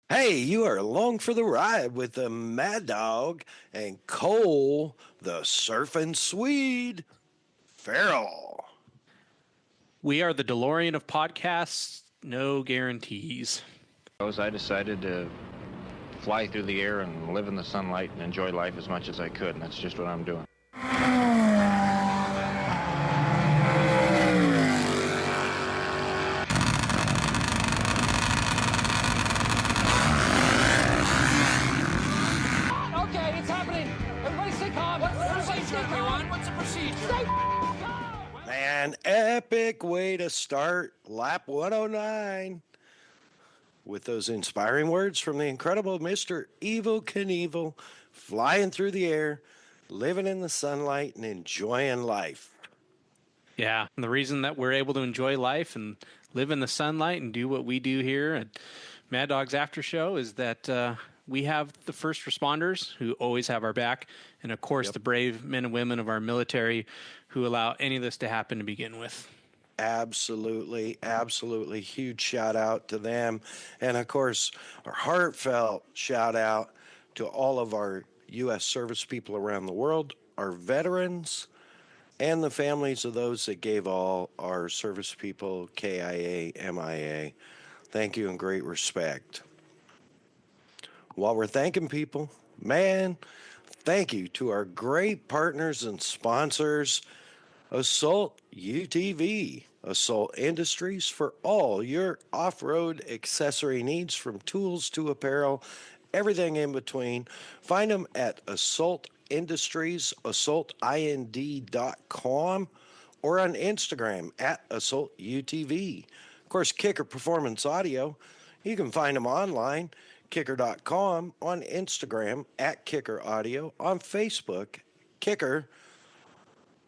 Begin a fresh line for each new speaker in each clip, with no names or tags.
Hey, you are along for the ride with the Mad Dog and Cole, the surfing Swede, Farrell.
We are the DeLorean of podcasts, no guarantees.
I decided to fly through the air and live in the sunlight and enjoy life as much as I could, and that's just what I'm doing.
Okay, it's happening. Everybody stay calm. What's the procedure, everyone? What's the procedure? Stay calm.
Man, epic way to start lap 109 with those inspiring words from the incredible Mr. Evil Knievel, flying through the air, living in the sunlight, and enjoying life.
Yeah, and the reason that we're able to enjoy life and live in the sunlight and do what we do here at Mad Dog's After Show is that we have the first responders who always have our back, and of course,
Yep.
the brave men and women of our military who allow any of this to happen to begin with.
Absolutely, absolutely. Huge shout out to them. And of course, our heartfelt shout out to all of our U.S. service people around the world, our veterans, and the families of those that gave all our service people, KIA, MIA. Thank you and great respect. While we're thanking people, man, thank you to our great partners and sponsors. Assault UTV, Assault Industries for all your off road accessory needs from tools to apparel, everything in between. Find them at Assault Industries, assaultind.com, or on Instagram at Assault UTV. Of course, Kicker Performance Audio, you can find them online, kicker.com, on Instagram at Kicker Audio, on Facebook, Kicker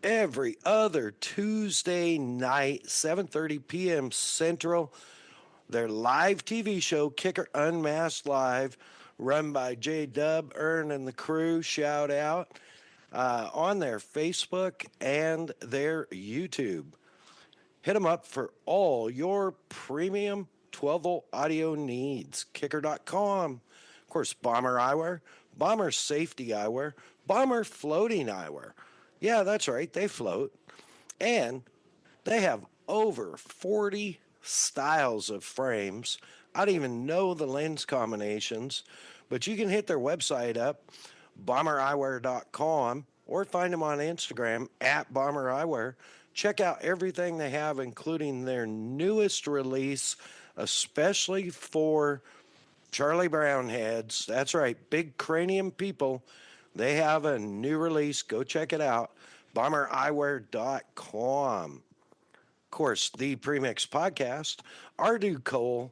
every other Tuesday night, 7:30 p.m. Central. Their live TV show, Kicker Unmasked Live, run by J Dub, Earn, and the crew. Shout out on their Facebook and their YouTube. Hit them up for all your premium 12-volt audio needs. Kicker.com. Of course, Bomber Eyewear, Bomber Safety Eyewear, Bomber Floating Eyewear. Yeah, that's right, they float. And they have over 40 styles of frames. I don't even know the lens combinations, but you can hit their website up, bombereyewear.com, or find them on Instagram at Bomber Eyewear. Check out everything they have, including their newest release, especially for Charlie Brown heads. That's right, big cranium people. They have a new release. Go check it out. BomberEyewear.com. Of course, the Premix podcast, Ardu Cole,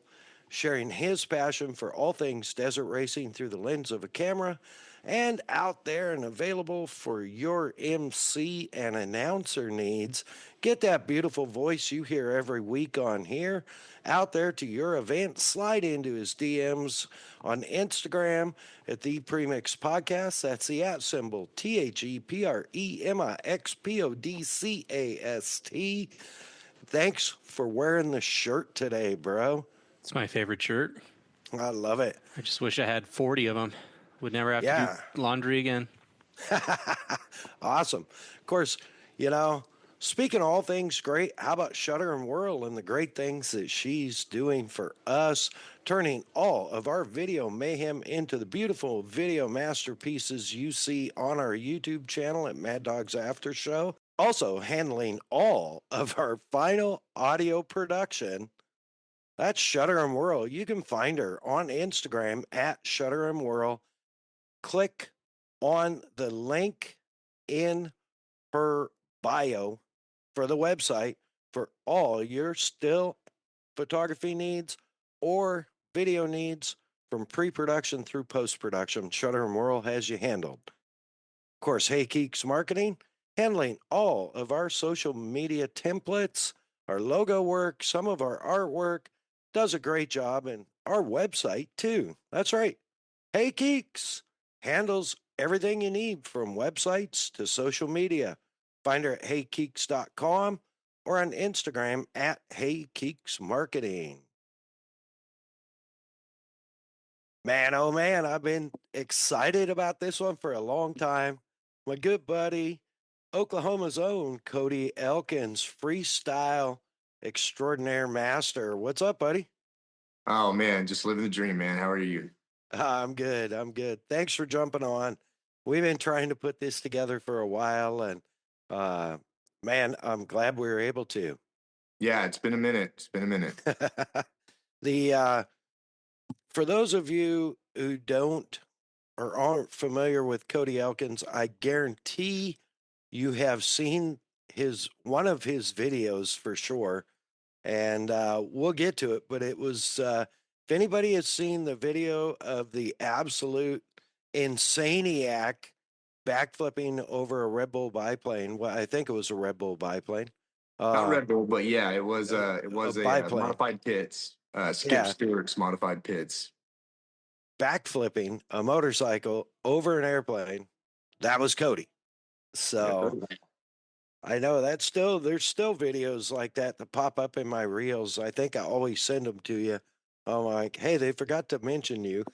sharing his passion for all things desert racing through the lens of a camera, and out there and available for your MC and announcer needs. Get that beautiful voice you hear every week on here out there to your event. Slide into his DMs on Instagram at the Premix Podcast. That's the at symbol ThePremixPodcast. Thanks for wearing the shirt today, bro.
It's my favorite shirt.
I love it.
I just wish I had 40 of them. Would never have to do
Yeah.
laundry again.
Awesome. Of course, you know, speaking of all things great, how about Shutter and Whirl and the great things that she's doing for us, turning all of our video mayhem into the beautiful video masterpieces you see on our YouTube channel at Mad Dog's After Show. Also handling all of our final audio production. That's Shutter and Whirl. You can find her on Instagram at Shutter and Whirl. Click on the link in her bio for the website for all your still photography needs or video needs from pre-production through post-production. Shutter and Whirl has you handled. Of course, Hey Keeks Marketing, handling all of our social media templates, our logo work, some of our artwork, does a great job, and our website too. That's right. Hey Keeks handles everything you need from websites to social media. Find her at heykeeks.com or on Instagram at heykeeksmarketing. Man, oh man, I've been excited about this one for a long time. My good buddy, Oklahoma's own Cody Elkins, freestyle extraordinaire master. What's up, buddy?
Oh man, just living the dream, man. How are you?
I'm good. I'm good. Thanks for jumping on. We've been trying to put this together for a while, and uh, man, I'm glad we were able to.
Yeah, it's been a minute. It's been a minute.
the For those of you who don't or aren't familiar with Cody Elkins, I guarantee you have seen his one of his videos for sure, and we'll get to it. But it was if anybody has seen the video of the absolute insaniac backflipping over a Red Bull biplane, well, I think it was a Red Bull biplane,
Not
uh,
Red Bull, but yeah, it
a
was a
biplane,
modified pits. Skip
yeah,
Stewart's modified pits.
backflipping a motorcycle over an airplane. That was Cody.
Yeah,
So I know that's still there's still videos like that that pop up in my reels. I think I always send them to you. I'm like, hey, they forgot to mention you.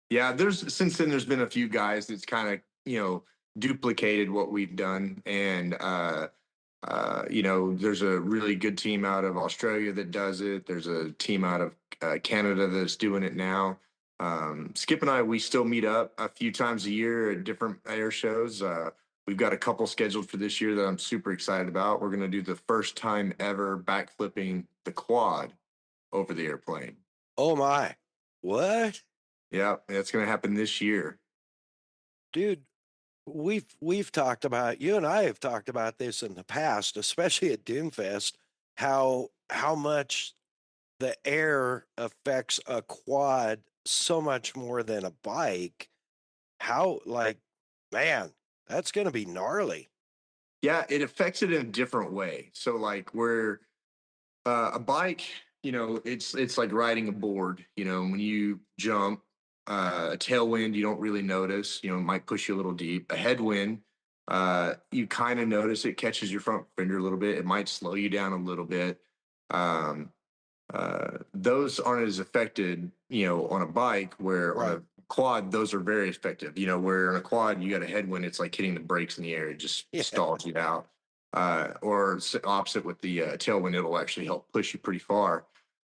yeah. There's since then there's been a few guys that's kind of duplicated what we've done, and there's a really good team out of Australia that does it. There's a team out of Canada that's doing it now. Skip and I, we still meet up a few times a year at different air shows. We've got a couple scheduled for this year that I'm super excited about. We're going to do the first time ever backflipping the quad over the airplane.
Oh my, what,
Yeah, that's going to happen this year.
dude? We've talked about you and I have talked about this in the past, especially at Doomfest, how much the air affects a quad so much more than a bike. How like, man, that's going to be gnarly.
Yeah, it affects it in a different way. So like where a bike, it's like riding a board. When you jump, a tailwind you don't really notice. It might push you a little deep. A headwind, you kind of notice it catches your front fender a little bit. It might slow you down a little bit. Um, those aren't as affected, on a bike. Where on
Right.
a quad, those are very effective. Where on a quad you got a headwind, it's like hitting the brakes in the air. It just
Yeah.
stalls you out. Or opposite with the tailwind, it'll actually help push you pretty far.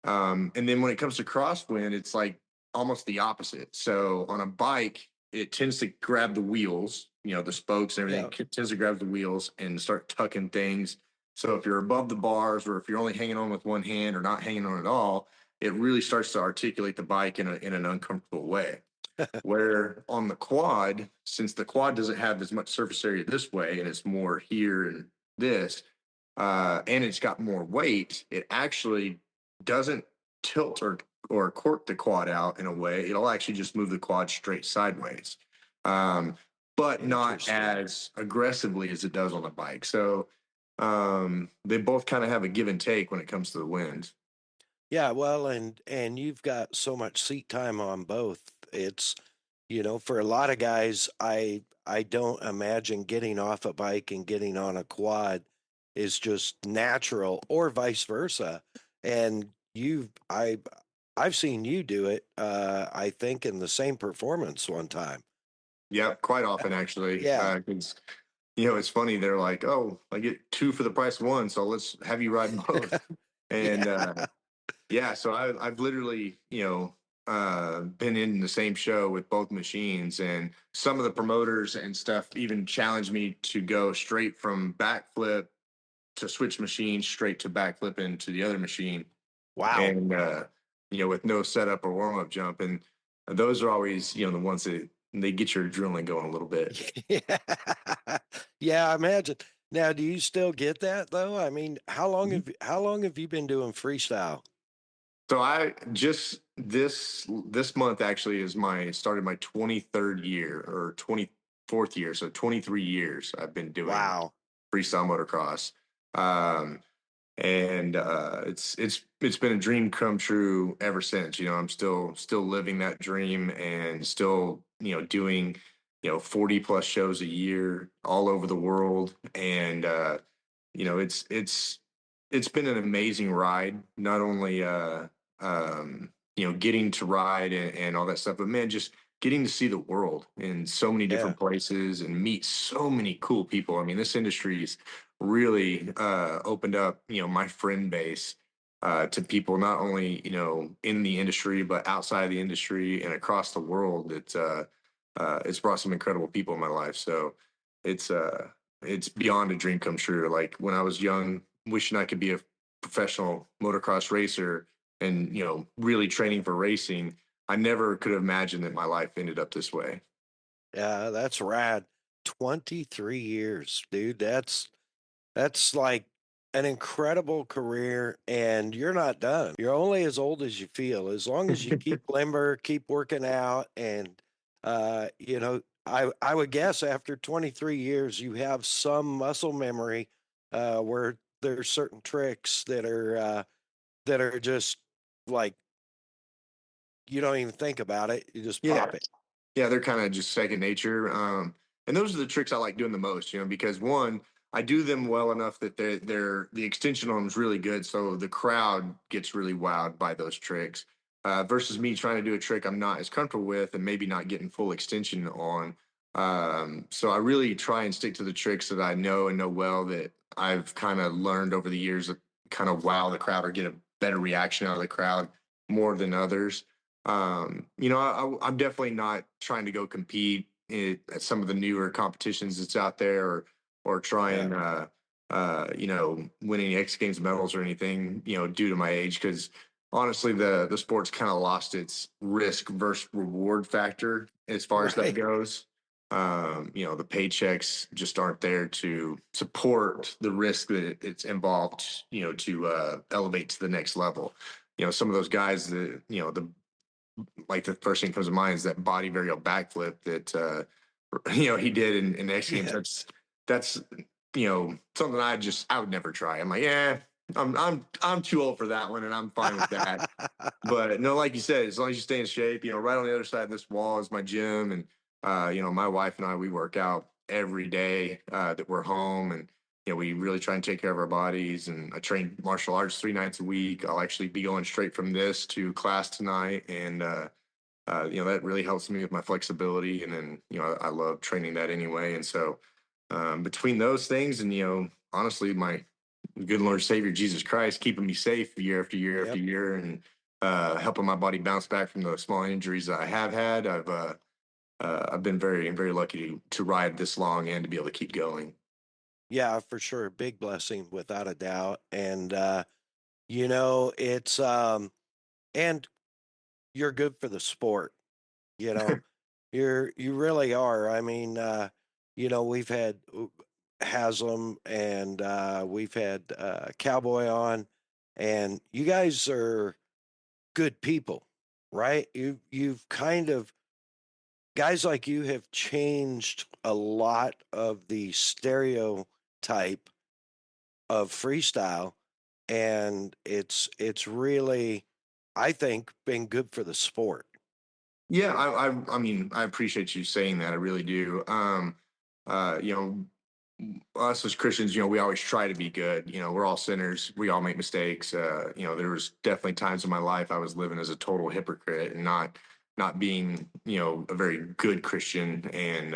And then when it comes to crosswind, it's like almost the opposite. So on a bike, it tends to grab the wheels, the spokes and everything.
Yeah.
It tends to grab the wheels and start tucking things. So if you're above the bars, or if you're only hanging on with one hand or not hanging on at all, it really starts to articulate the bike in an uncomfortable way. Where on the quad, since the quad doesn't have as much surface area this way, and it's more here and this, and it's got more weight, it actually doesn't tilt or cork the quad out in a way. It'll actually just move the quad straight sideways, but not
Interesting.
as aggressively as it does on the bike. So they both kind of have a give and take when it comes to the wind.
Yeah, well, and you've got so much seat time on both. It's, for a lot of guys, I don't imagine getting off a bike and getting on a quad is just natural, or vice versa. And I've seen you do it, I think in the same performance one time.
Yeah, quite often actually.
Yeah.
'Cause, it's funny. They're like, "Oh, I get two for the price of one, so let's have you ride both." And
Yeah.
yeah, so I've literally, been in the same show with both machines, and some of the promoters and stuff even challenged me to go straight from backflip to switch machines straight to backflip into the other machine,
Wow.
and with no setup or warm up jump. And those are always, the ones that they get your adrenaline going a little bit.
Yeah. Yeah, I imagine. Now, do you still get that though? I mean, how long have you been doing freestyle?
So I just this month actually is my started my 23rd year or 24th year. So 23 years I've been doing
Wow.
freestyle motocross. Um, and it's been a dream come true ever since. I'm still living that dream, and still, doing, 40 plus shows a year all over the world. And you know, it's been an amazing ride, not only getting to ride and all that stuff. But man, just getting to see the world in so many
Yeah.
different places and meet so many cool people. I mean, this industry's really opened up, my friend base to people not only, in the industry, but outside of the industry and across the world. It's brought some incredible people in my life. So it's it's beyond a dream come true. Like when I was young, wishing I could be a professional motocross racer and, really training for racing, I never could have imagined that my life ended up this way.
Yeah, that's rad. 23 years, dude. That's like an incredible career, and you're not done. You're only as old as you feel. As long as you keep limber, keep working out, and I would guess after 23 years, you have some muscle memory where there's certain tricks that are just like you don't even think about it. You just
Yeah.
pop it.
Yeah, they're kind of just second nature. And those are the tricks I like doing the most, because one, I do them well enough that they're the extension on them is really good. So the crowd gets really wowed by those tricks. Versus me trying to do a trick I'm not as comfortable with and maybe not getting full extension on. So I really try and stick to the tricks that I know and know well that I've kind of learned over the years that kind of wow the crowd or get a better reaction out of the crowd more than others. I'm definitely not trying to go compete at some of the newer competitions that's out there, or try
Yeah.
and win any X Games medals or anything, due to my age. Because honestly, the sport's kind of lost its risk versus reward factor as far as that
Right.
goes. The paychecks just aren't there to support the risk that it's involved, to elevate to the next level. Some of those guys that, the like the first thing that comes to mind is that body varial backflip that he did in X Games.
Yeah.
That's something I would never try. I'm like, yeah, I'm too old for that one, and I'm fine with that. But no, like you said, as long as you stay in shape, right on the other side of this wall is my gym, and my wife and I, we work out every day that we're home, and we really try and take care of our bodies. And I train martial arts 3 nights a week. I'll actually be going straight from this to class tonight, and that really helps me with my flexibility. And then I love training that anyway. And so between those things, and honestly, my good Lord Savior Jesus Christ keeping me safe year after year after
Yep.
year, and helping my body bounce back from the small injuries that I have had. I've been very, very lucky to ride this long and to be able to keep going.
Yeah, for sure. Big blessing without a doubt. And it's and you're good for the sport, you know. You really are. I mean, we've had Haslam and we've had Cowboy on, and you guys are good people, right? You've kind of guys like you have changed a lot of the stereotype of freestyle, and it's really, I think, been good for the sport.
Yeah, I mean, I appreciate you saying that. I really do. Uh, you know, us as Christians, we always try to be good. We're all sinners. We all make mistakes. There was definitely times in my life I was living as a total hypocrite and not being, a very good Christian. And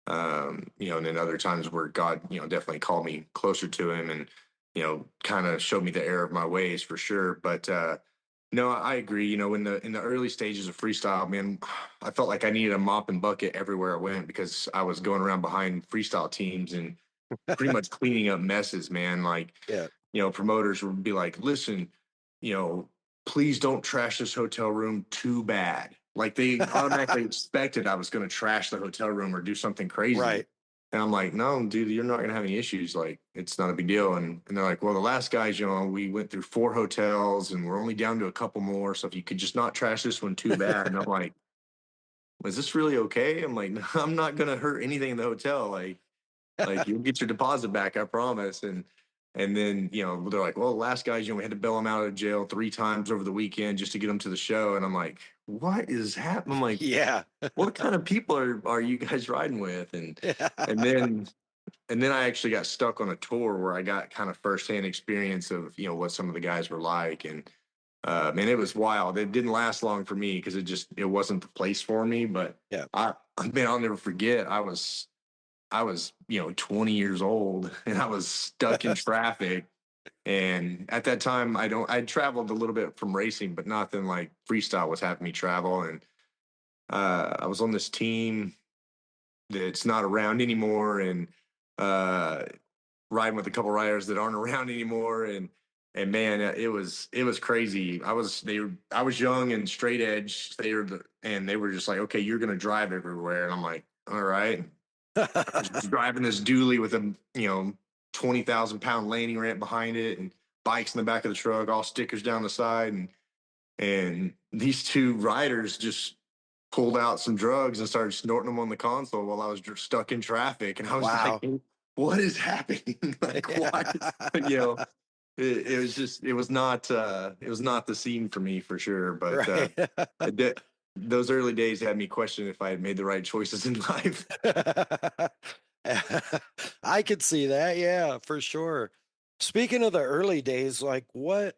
and then other times where God, definitely called me closer to Him, and kind of showed me the error of my ways for sure. But no, I agree. In the early stages of freestyle, man, I felt like I needed a mop and bucket everywhere I went, because I was going around behind freestyle teams and pretty much cleaning up messes, man. Like,
Yeah.
promoters would be like, listen, you know, please don't trash this hotel room too bad. Like they automatically expected I was going to trash the hotel room or do something crazy.
Right.
And I'm like, no, dude, you're not going to have any issues. Like, it's not a big deal. And they're like, well, the last guys, we went through 4 hotels and we're only down to a couple more. So if you could just not trash this one too bad. And I'm like, is this really okay? I'm like, no, I'm not going to hurt anything in the hotel. Like you'll get your deposit back, I promise. And then, they're like, well, the last guys, we had to bail them out of jail 3 times over the weekend just to get them to the show. And I'm like, what is happening? I'm like,
Yeah.
what kind of people are you guys riding with? And then I actually got stuck on a tour where I got kind of firsthand experience of, what some of the guys were like. And Man, it was wild. It didn't last long for me because it wasn't the place for me. But
Yeah.
I'll never forget. I was 20 years old and I was stuck in traffic. And at that time, I traveled a little bit from racing, but nothing like freestyle was having me travel. And I was on this team that's not around anymore, and uh, riding with a couple riders that aren't around anymore. And man, it was crazy. I was young and straight edge. And they were just like, okay, you're gonna drive everywhere. And I'm like, all right. Just driving this dually with a 20,000 pound landing ramp behind it and bikes in the back of the truck, all stickers down the side, and these two riders just pulled out some drugs and started snorting them on the console while I was stuck in traffic, and I was
Wow.
like, "What is happening? Like, why?" It was not the scene for me for sure, but
Right.
those early days had me question if I had made the right choices in life.
I could see that. Yeah, for sure. Speaking of the early days, like where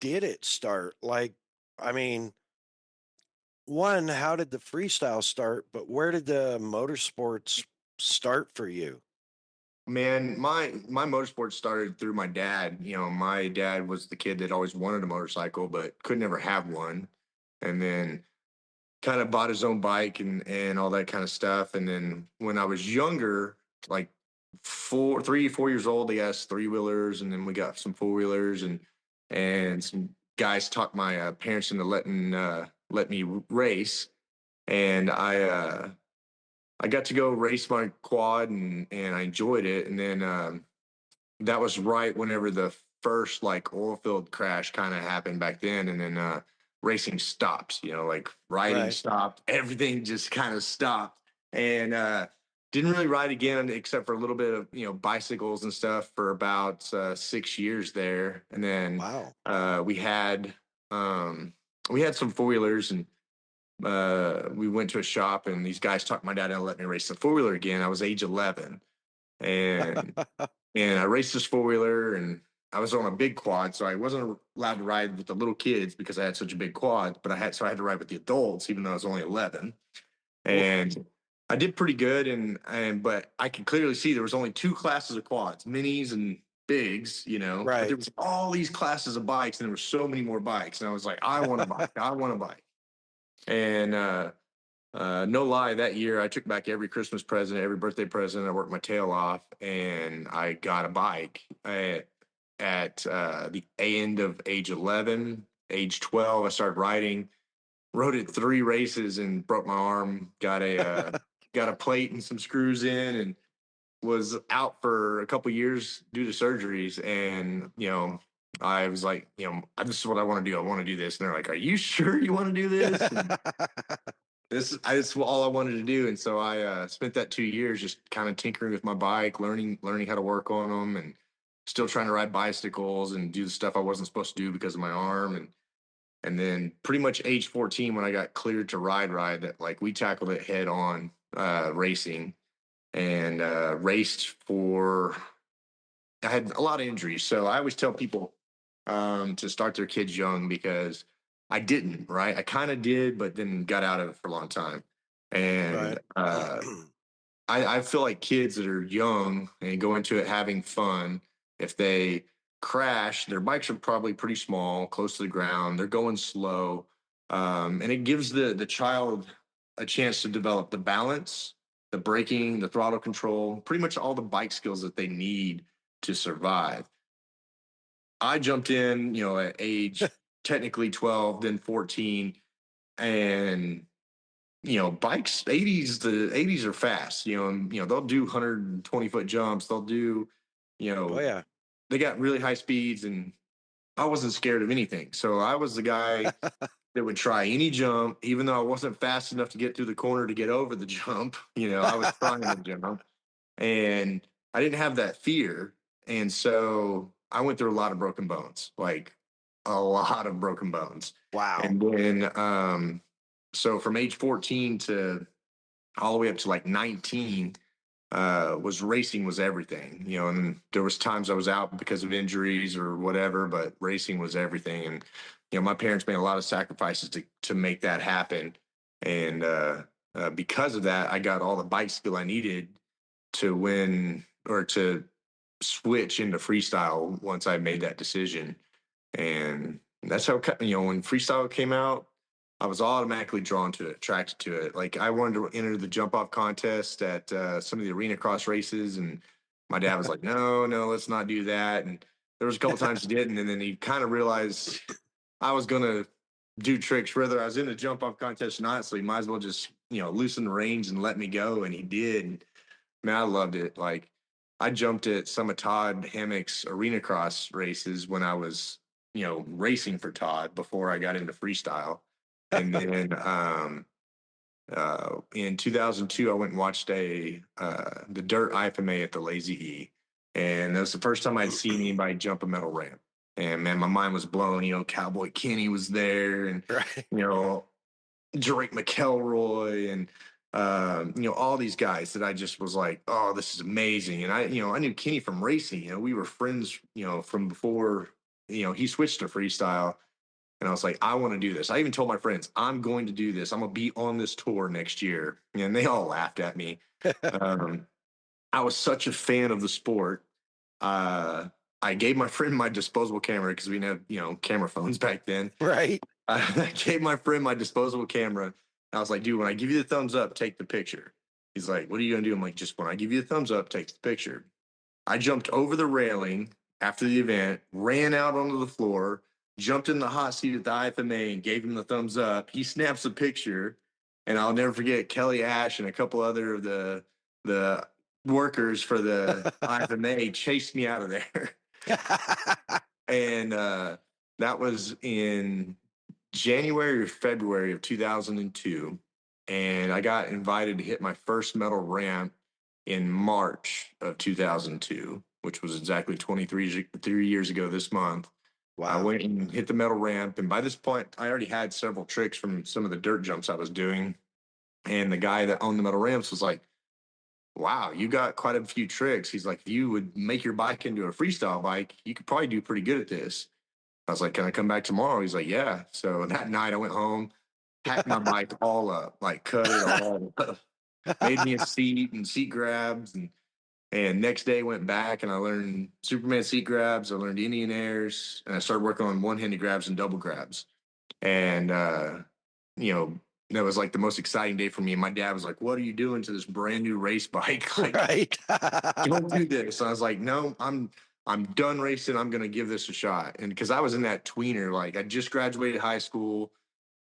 did it start? Like, I mean, one, how did the freestyle start? But where did the motorsports start for you?
Man, my motorsport started through my dad. My dad was the kid that always wanted a motorcycle but could never have one, and then kind of bought his own bike and all that kind of stuff. And then when I was younger, like 4 years old, they got us three wheelers, and then we got some four wheelers, and some guys talked my parents into let me race, and I got to go race my quad, and I enjoyed it. And then that was right whenever the first like oil field crash kind of happened back then, and then racing stopped. Like riding
Right.
stopped, everything just kind of stopped, and didn't really ride again except for a little bit of bicycles and stuff for about 6 years there, and then
Wow.
we had we had some four wheelers, and we went to a shop, and these guys talked my dad into letting me race the four wheeler again. I was age 11, and and I raced this four wheeler, and I was on a big quad, so I wasn't allowed to ride with the little kids because I had such a big quad. But I had to ride with the adults, even though I was only 11.
Oof.
And I did pretty good, but I could clearly see there was only two classes of quads, minis and bigs, But
Right.
there was all these classes of bikes, and there were so many more bikes, and I was like, I want a bike, I want a bike. And no lie, that year I took back every Christmas present, every birthday present. I worked my tail off, and I got a bike at the end of age 11. Age 12, I started riding. Rode it 3 races and broke my arm. Got a plate and some screws in, and was out for a couple years due to surgeries. And I was like, this is what I want to do. I want to do this. And they're like, "Are you sure you want to do this?" And this is all I wanted to do. And so I spent that 2 years just kind of tinkering with my bike, learning how to work on them, and still trying to ride bicycles and do the stuff I wasn't supposed to do because of my arm. And then pretty much age 14, when I got cleared to ride, that like we tackled it head on, racing, and raced for. I had a lot of injuries, so I always tell people to start their kids young, because I didn't. Right, I kind of did, but then got out of it for a long time. And
Right.
I feel like kids that are young and go into it having fun, if they crash, their bikes are probably pretty small, close to the ground. They're going slow, and it gives the child a chance to develop the balance, the braking, the throttle control, pretty much all the bike skills that they need to survive. I jumped in, at age technically 12, then 14, and bikes, 80s are fast, and they'll do 120-foot jumps. They'll do, you
Oh
know,
yeah.
they got really high speeds, and I wasn't scared of anything. So I was the guy that would try any jump, even though I wasn't fast enough to get through the corner to get over the jump. I was trying to jump, and I didn't have that fear. And so I went through a lot of broken bones, like a lot of broken bones.
Wow.
And then, so from age 14 to all the way up to like 19, was racing was everything, you know, and there was times I was out because of injuries or whatever, but racing was everything. And, you know, my parents made a lot of sacrifices to make that happen. And because of that, I got all the bike skill I needed to win or to switch into freestyle once I made that decision. And that's how, you know, when freestyle came out, I was automatically drawn to it, attracted to it. Like I wanted to enter the jump off contest at some of the arena cross races, and my dad was like, "No, no, let's not do that." And there was a couple times he didn't, and then he kind of realized I was gonna do tricks whether I was in the jump off contest or not. So he might as well just, you know, loosen the reins and let me go, and he did. Man, I loved it. Like I jumped at some of Todd Hammock's arena cross races when I was, you know, racing for Todd before I got into freestyle. And then in 2002, I went and watched the dirt IFMA at the Lazy E, and that was the first time I'd seen anybody jump a metal ramp. And man, my mind was blown. You know, Cowboy Kenny was there, and
Right.
you know, Drake McElroy, and you know, all these guys that I just was like, oh, this is amazing. And I, you know, I knew Kenny from racing. You know, we were friends, you know, from before, you know, he switched to freestyle. And I was like, I want to do this. I even told my friends, I'm going to do this. I'm going to be on this tour next year. And they all laughed at me. Um, I was such a fan of the sport. Uh, I gave my friend my disposable camera because we didn't have, you know, camera phones back then.
Right.
I gave my friend my disposable camera. And I was like, dude, when I give you the thumbs up, take the picture. He's like, what are you going to do? I'm like, just when I give you the thumbs up, take the picture. I jumped over the railing after the event, ran out onto the floor, jumped in the hot seat at the IFMA and gave him the thumbs up. He snaps a picture, and I'll never forget Kelly Ash and a couple other of the workers for the IFMA chased me out of there. And that was in January or February of 2002. And I got invited to hit my first metal ramp in March of 2002, which was exactly 3 years ago this month. I
Wow.
went and hit the metal ramp. And by this point, I already had several tricks from some of the dirt jumps I was doing. And the guy that owned the metal ramps was like, wow, you got quite a few tricks. He's like, if you would make your bike into a freestyle bike, you could probably do pretty good at this. I was like, can I come back tomorrow? He's like, yeah. So that night I went home, packed my bike all up, like cut it all up, made me a seat and seat grabs. And next day went back and I learned Superman seat grabs. I learned Indian airs, and I started working on one-handed grabs and double grabs. And, you know, that was like the most exciting day for me. And my dad was like, what are you doing to this brand new race bike? Like,
Right.
don't do this. And I was like, no, I'm done racing. I'm gonna give this a shot. And because I was in that tweener, like I just graduated high school,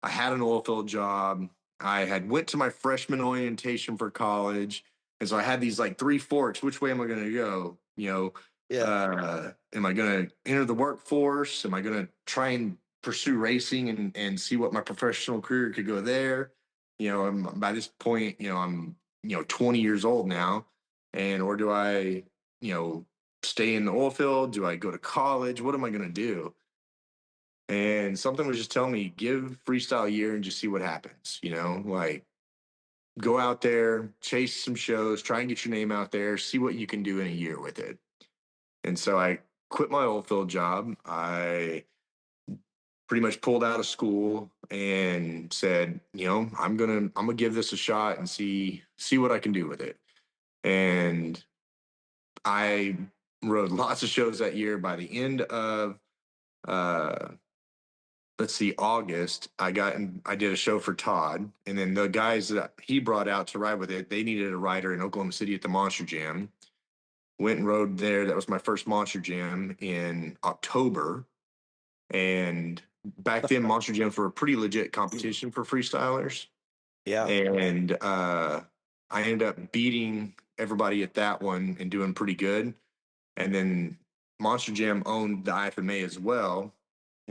I had an oil field job, I had went to my freshman orientation for college, and so I had these like three forks. Which way am I gonna go? You know,
Yeah.
am I gonna enter the workforce? Am I gonna try and pursue racing and see what my professional career could go there? You know, by this point, you know, I'm, you know, 20 years old now, and or do I, you know, stay in the oil field? Do I go to college? What am I going to do? And something was just telling me, give freestyle a year and just see what happens. You know, like go out there, chase some shows, try and get your name out there, see what you can do in a year with it. And so I quit my oil field job. I pretty much pulled out of school and said, you know, I'm gonna give this a shot and see what I can do with it. And I rode lots of shows that year. By the end of uh let's see, August, I did a show for Todd, and then the guys that he brought out to ride with it, they needed a rider in Oklahoma City at the Monster Jam. Went and rode there. That was my first Monster Jam in October. And back then Monster Jams were a pretty legit competition for freestylers.
Yeah.
And I ended up beating everybody at that one and doing pretty good. And then Monster Jam owned the IFMA as well.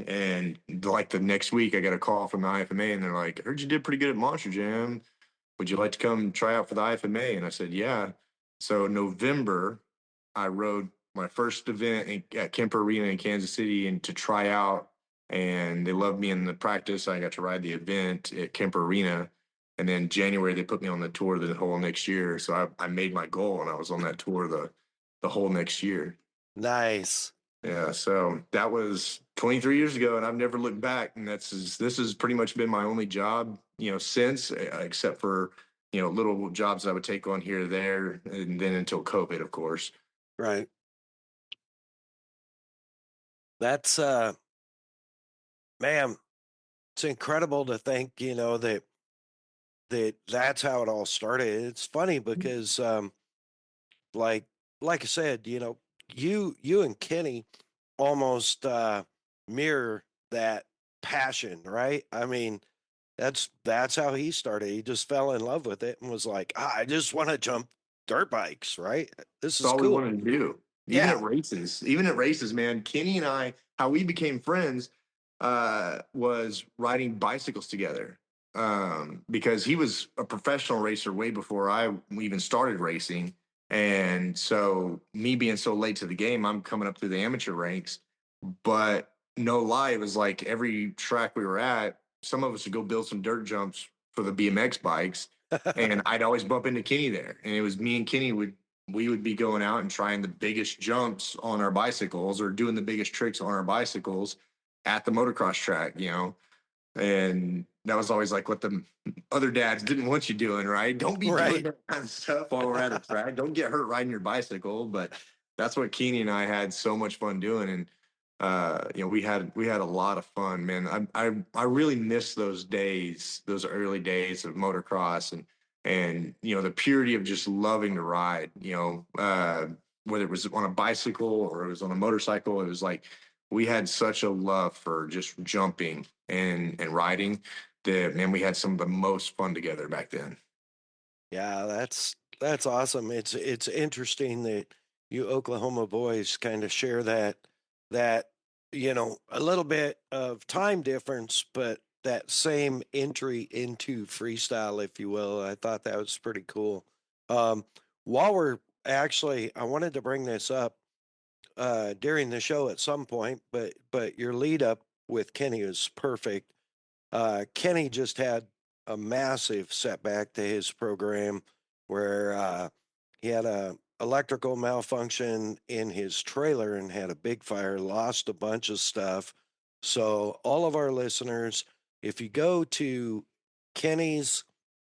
And like the next week, I got a call from the IFMA, and they're like, "I heard you did pretty good at Monster Jam. Would you like to come try out for the IFMA?" And I said, "Yeah." So November, I rode my first event at Kemper Arena in Kansas City, and to try out. And they loved me in the practice. I got to ride the event at Kemper Arena. And then January, they put me on the tour the whole next year. So I made my goal, and I was on that tour the whole next year.
Nice.
Yeah, so that was 23 years ago, and I've never looked back. And this has pretty much been my only job, since, except for little jobs I would take on here or there, and then until COVID, of course.
Right. That's man, it's incredible to think, that's how it all started. It's funny because like like I said, you and Kenny almost mirror that passion, right? I mean, that's how he started. He just fell in love with it and was like, I just want to jump dirt bikes, right? This
That's
is
all we
cool.
wanted to do.
Yeah.
Even at races, man, Kenny and I, how we became friends was riding bicycles together. Because he was a professional racer way before I even started racing. And so me being so late to the game, I'm coming up through the amateur ranks. But no lie, it was like every track we were at, some of us would go build some dirt jumps for the BMX bikes. And I'd always bump into Kenny there. And it was me and Kenny we would be going out and trying the biggest jumps on our bicycles or doing the biggest tricks on our bicycles at the motocross track, and that was always like what the other dads didn't want you doing, right? Don't be doing
Right.
that kind of stuff while we're at a track. Don't get hurt riding your bicycle. But that's what Keeney and I had so much fun doing. And we had a lot of fun, man. I really miss those days, those early days of motocross and the purity of just loving to ride, whether it was on a bicycle or it was on a motorcycle. It was like we had such a love for just jumping and riding that, man, we had some of the most fun together back then.
Yeah, that's awesome. It's interesting that you Oklahoma boys kind of share that a little bit of time difference, but that same entry into freestyle, if you will. I thought that was pretty cool. Um, while we're actually, I wanted to bring this up during the show at some point, but your lead up with Kenny was perfect. Kenny just had a massive setback to his program where he had a electrical malfunction in his trailer and had a big fire, lost a bunch of stuff. So all of our listeners, if you go to Kenny's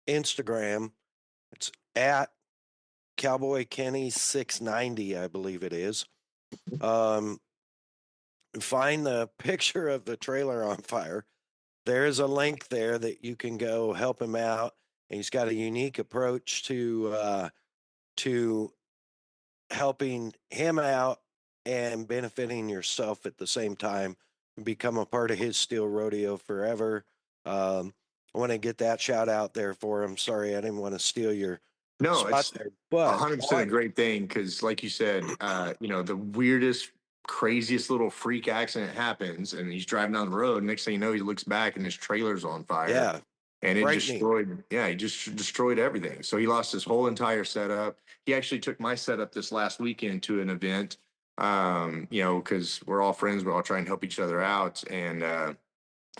Instagram, it's at Cowboy Kenny 690, I believe it is. Um, find the picture of the trailer on fire. There's a link there that you can go help him out. And he's got a unique approach to helping him out and benefiting yourself at the same time. Become a part of his Steel Rodeo forever. I want to get that shout out there for him. Sorry, I didn't want to steal your
No,
spot
it's
there, but
100% a great thing because, like you said, the weirdest, craziest little freak accident happens, and he's driving down the road. Next thing you know, he looks back and his trailer's on fire.
yeah,
And it
frightening.
he just destroyed everything. So he lost his whole entire setup. He actually took my setup this last weekend to an event, because we're all friends. We all try and help each other out. And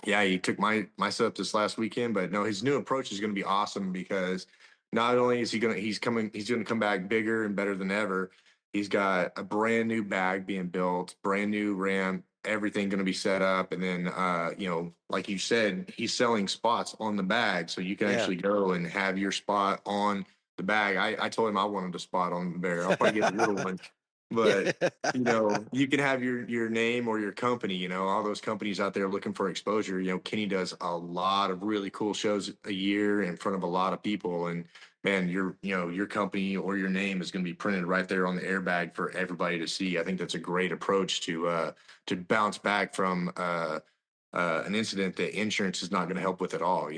he took my setup this last weekend. But no, his new approach is going to be awesome because not only is he's going to come back bigger and better than ever. He's got a brand new bag being built, brand new ramp, everything going to be set up. And then, like you said, he's selling spots on the bag. So you can actually go and have your spot on the bag. I told him I wanted a spot on the bear. I'll probably get a little one. But you can have your name or your company, all those companies out there looking for exposure. Kenny does a lot of really cool shows a year in front of a lot of people. And man, your company or your name is going to be printed right there on the airbag for everybody to see. I think that's a great approach to bounce back from an incident that insurance is not going to help with at all.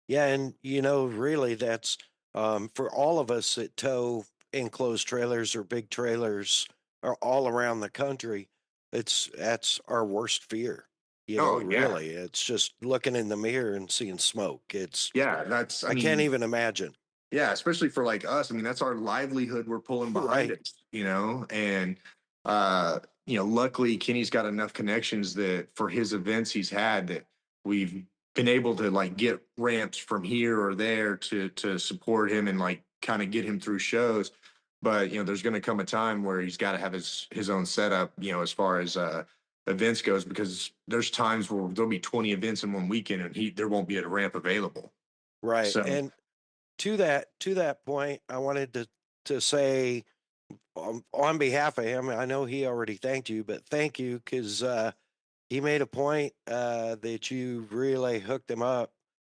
Yeah, and really, that's for all of us that tow enclosed trailers or big trailers are all around the country. That's our worst fear.
Oh yeah,
Really, it's just looking in the mirror and seeing smoke.
yeah.
I can't even imagine.
Yeah, especially for like us. I mean, that's our livelihood we're pulling behind
Right.
it, and luckily Kenny's got enough connections that for his events he's had that we've been able to like get ramps from here or there to support him and like kind of get him through shows. But there's going to come a time where he's got to have his own setup, as far as events goes, because there's times where there'll be 20 events in one weekend and there won't be a ramp available.
Right.
So,
And to that point, I wanted to say, on behalf of him, I know he already thanked you, but thank you, because he made a point that you really hooked him up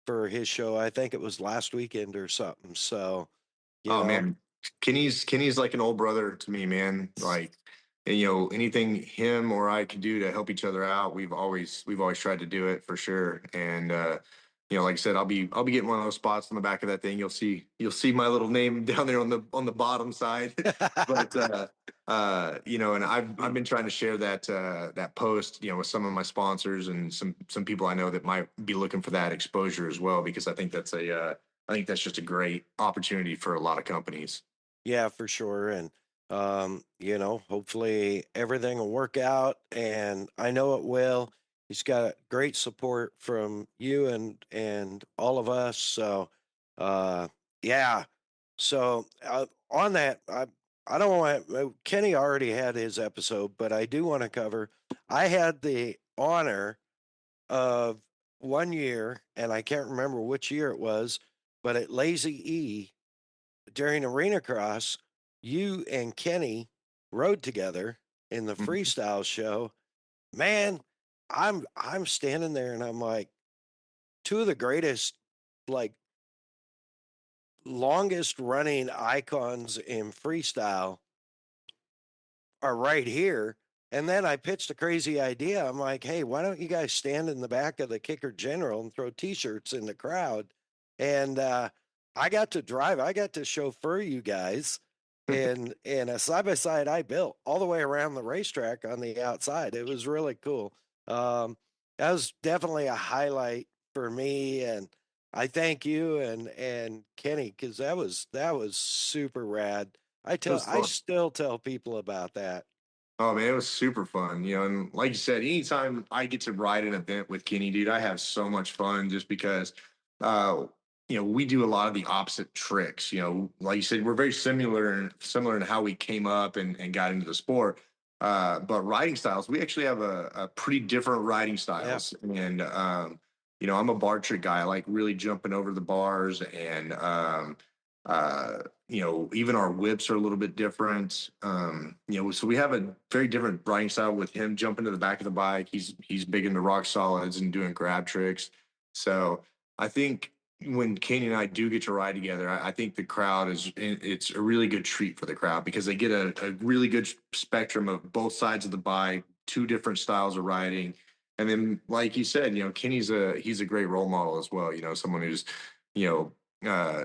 for his show. I think it was last weekend or something. So, you
oh
know,
man, Kenny's like an old brother to me, man. Like, and, anything him or I can do to help each other out, we've always tried to do it for sure. And like I said, I'll be getting one of those spots on the back of that thing. You'll see my little name down there on the bottom side. But and I've been trying to share that post, with some of my sponsors and some people I know that might be looking for that exposure as well, because I think that's just a great opportunity for a lot of companies.
yeah, for sure. And, hopefully everything will work out, and I know it will. He's got great support from you and all of us. So, uh, yeah. So, on that, I don't want Kenny already had his episode, but I do want to cover. I had the honor of one year, and I can't remember which year it was, but at Lazy E during Arena Cross, you and Kenny rode together in the
Mhm.
freestyle show. Man, I'm standing there and I'm like, two of the greatest, like, longest running icons in freestyle are right here. And then I pitched a crazy idea. I'm like, hey, why don't you guys stand in the back of the Kicker General and throw T-shirts in the crowd? And I got to drive. I got to chauffeur you guys in a side by side I built all the way around the racetrack on the outside. It was really cool. That was definitely a highlight for me, and I thank you and Kenny, because that was super rad.
It was
I
fun.
still tell people about that.
Oh man, it was super fun. And like you said, anytime I get to ride an event with Kenny, dude, I have so much fun just because uh we do a lot of the opposite tricks. Like you said, we're very similar in how we came up and got into the sport. But riding styles, we actually have a pretty different riding
Yeah.
styles. And I'm a bar trick guy. I like really jumping over the bars, and even our whips are a little bit different. So we have a very different riding style with him jumping to the back of the bike. He's big into rock solids and doing grab tricks. So I think when Kane and I do get to ride together, I think the crowd it's a really good treat for the crowd, because they get a really good spectrum of both sides of the bike, two different styles of riding. And then, like you said, he's a great role model as well. Someone who's, you know,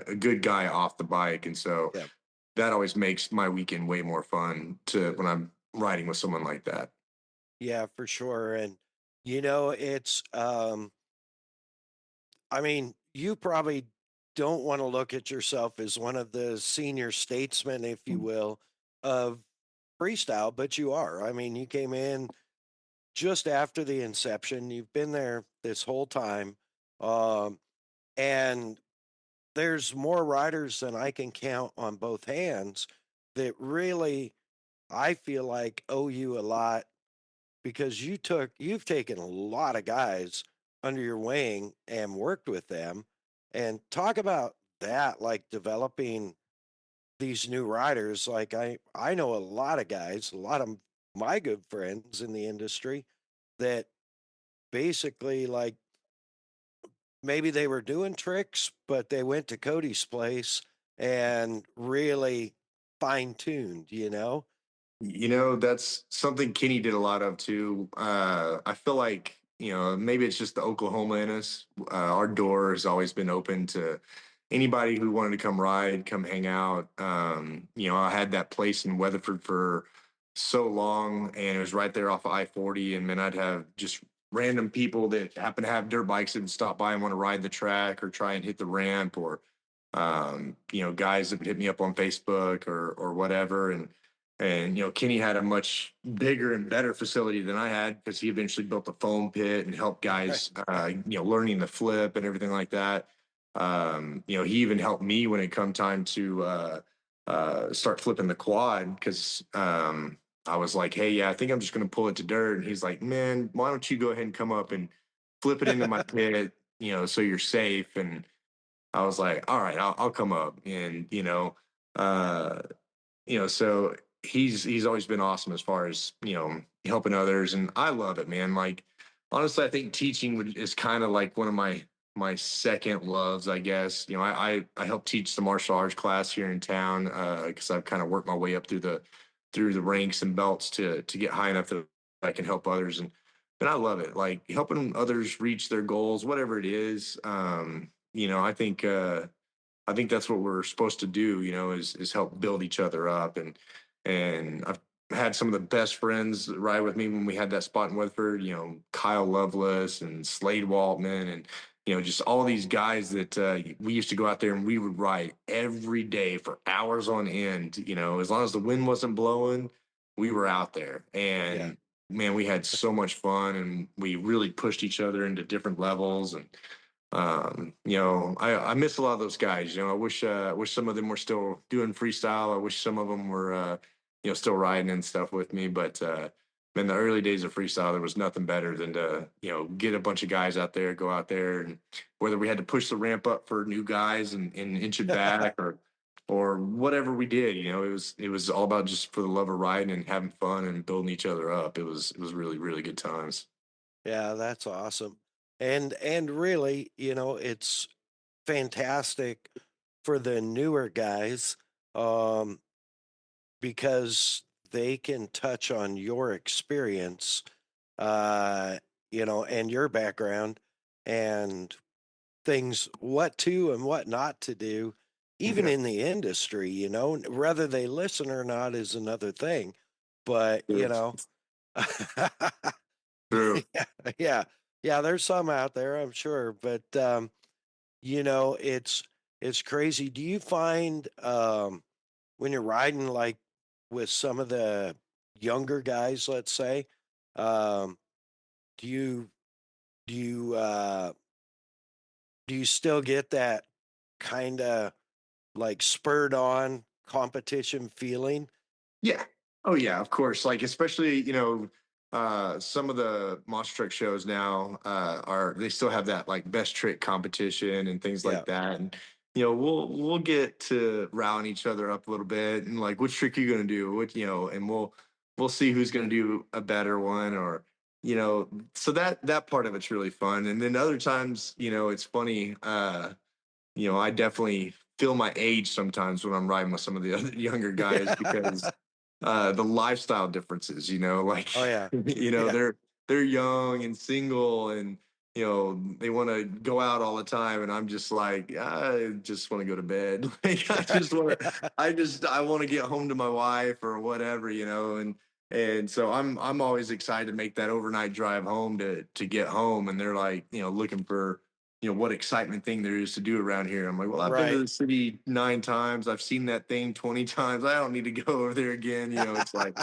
a good guy off the bike, and so
Yeah.
that always makes my weekend way more fun to when I'm riding with someone like that.
Yeah, for sure. And it's I mean, you probably don't want to look at yourself as one of the senior statesmen, if you will, of freestyle, but you are. I mean, you came in just after the inception. You've been there this whole time. Um, and there's more riders than I can count on both hands that really, I feel like, owe you a lot, because you've taken a lot of guys under your wing and worked with them. And talk about that, like developing these new riders. Like, I know a lot of guys, a lot of my good friends in the industry that basically, like, maybe they were doing tricks, but they went to Cody's place and really fine tuned,
That's something Kenny did a lot of too. I feel like, maybe it's just the Oklahoma in us. Our door has always been open to anybody who wanted to come ride, come hang out. I had that place in Weatherford for so long, and it was right there off of I-40. And then I'd have just random people that happen to have dirt bikes and stop by and want to ride the track or try and hit the ramp, or guys that would hit me up on Facebook or whatever. And And, Kenny had a much bigger and better facility than I had because he eventually built a foam pit and helped guys, learning the flip and everything like that. He even helped me when it come time to start flipping the quad because I was like, hey, yeah, I think I'm just going to pull it to dirt. And he's like, man, why don't you go ahead and come up and flip it into my pit, so you're safe. And I was like, all right, I'll come up. And, uh, so he's always been awesome as far as, helping others. And I love it, man. Like, honestly, I think teaching is kind of like one of my second loves, I guess. I help teach the martial arts class here in town because I've kind of worked my way up through the ranks and belts to get high enough that I can help others. And I love it. Like helping others reach their goals, whatever it is. I think that's what we're supposed to do, is help build each other up. And I've had some of the best friends ride with me when we had that spot in Weatherford, Kyle Lovelace and Slade Waltman and, just all these guys that we used to go out there and we would ride every day for hours on end, as long as the wind wasn't blowing, we were out there. And man, we had so much fun and we really pushed each other into different levels. And I miss a lot of those guys. I wish some of them were still doing freestyle. I wish some of them were, still riding and stuff with me. But in the early days of freestyle, there was nothing better than to, get a bunch of guys out there, go out there, and whether we had to push the ramp up for new guys and inch it back or whatever we did, it was all about just for the love of riding and having fun and building each other up. It was really, really good times.
Yeah, that's awesome. And really, it's fantastic for the newer guys um because they can touch on your experience and your background and things what to and what not to do even
Yeah.
in the industry, whether they listen or not is another thing. But,
True. True.
yeah, yeah, yeah, there's some out there, I'm sure, but it's crazy. Do you find when you're riding like with some of the younger guys, let's say, um, do you do you do you still get that kind of like spurred on competition feeling?
Yeah. Oh yeah, of course. Like especially, some of the monster truck shows now are they still have that like best trick competition and things
Yeah,
like that. And we'll get to rallying each other up a little bit and like which trick you gonna do, and we'll see who's gonna do a better one or so that part of it's really fun. And then other times, it's funny, I definitely feel my age sometimes when I'm riding with some of the other younger guys because the lifestyle differences, like
oh yeah, yeah,
they're young and single and they want to go out all the time and I'm just like I just want to go to bed. Like I want to get home to my wife or whatever, and so I'm always excited to make that overnight drive home to get home and they're like, looking for what excitement thing there is to do around here. I'm like, well, I've been to
right.
the city 9 times. I've seen that thing 20 times. I don't need to go over there again. It's like,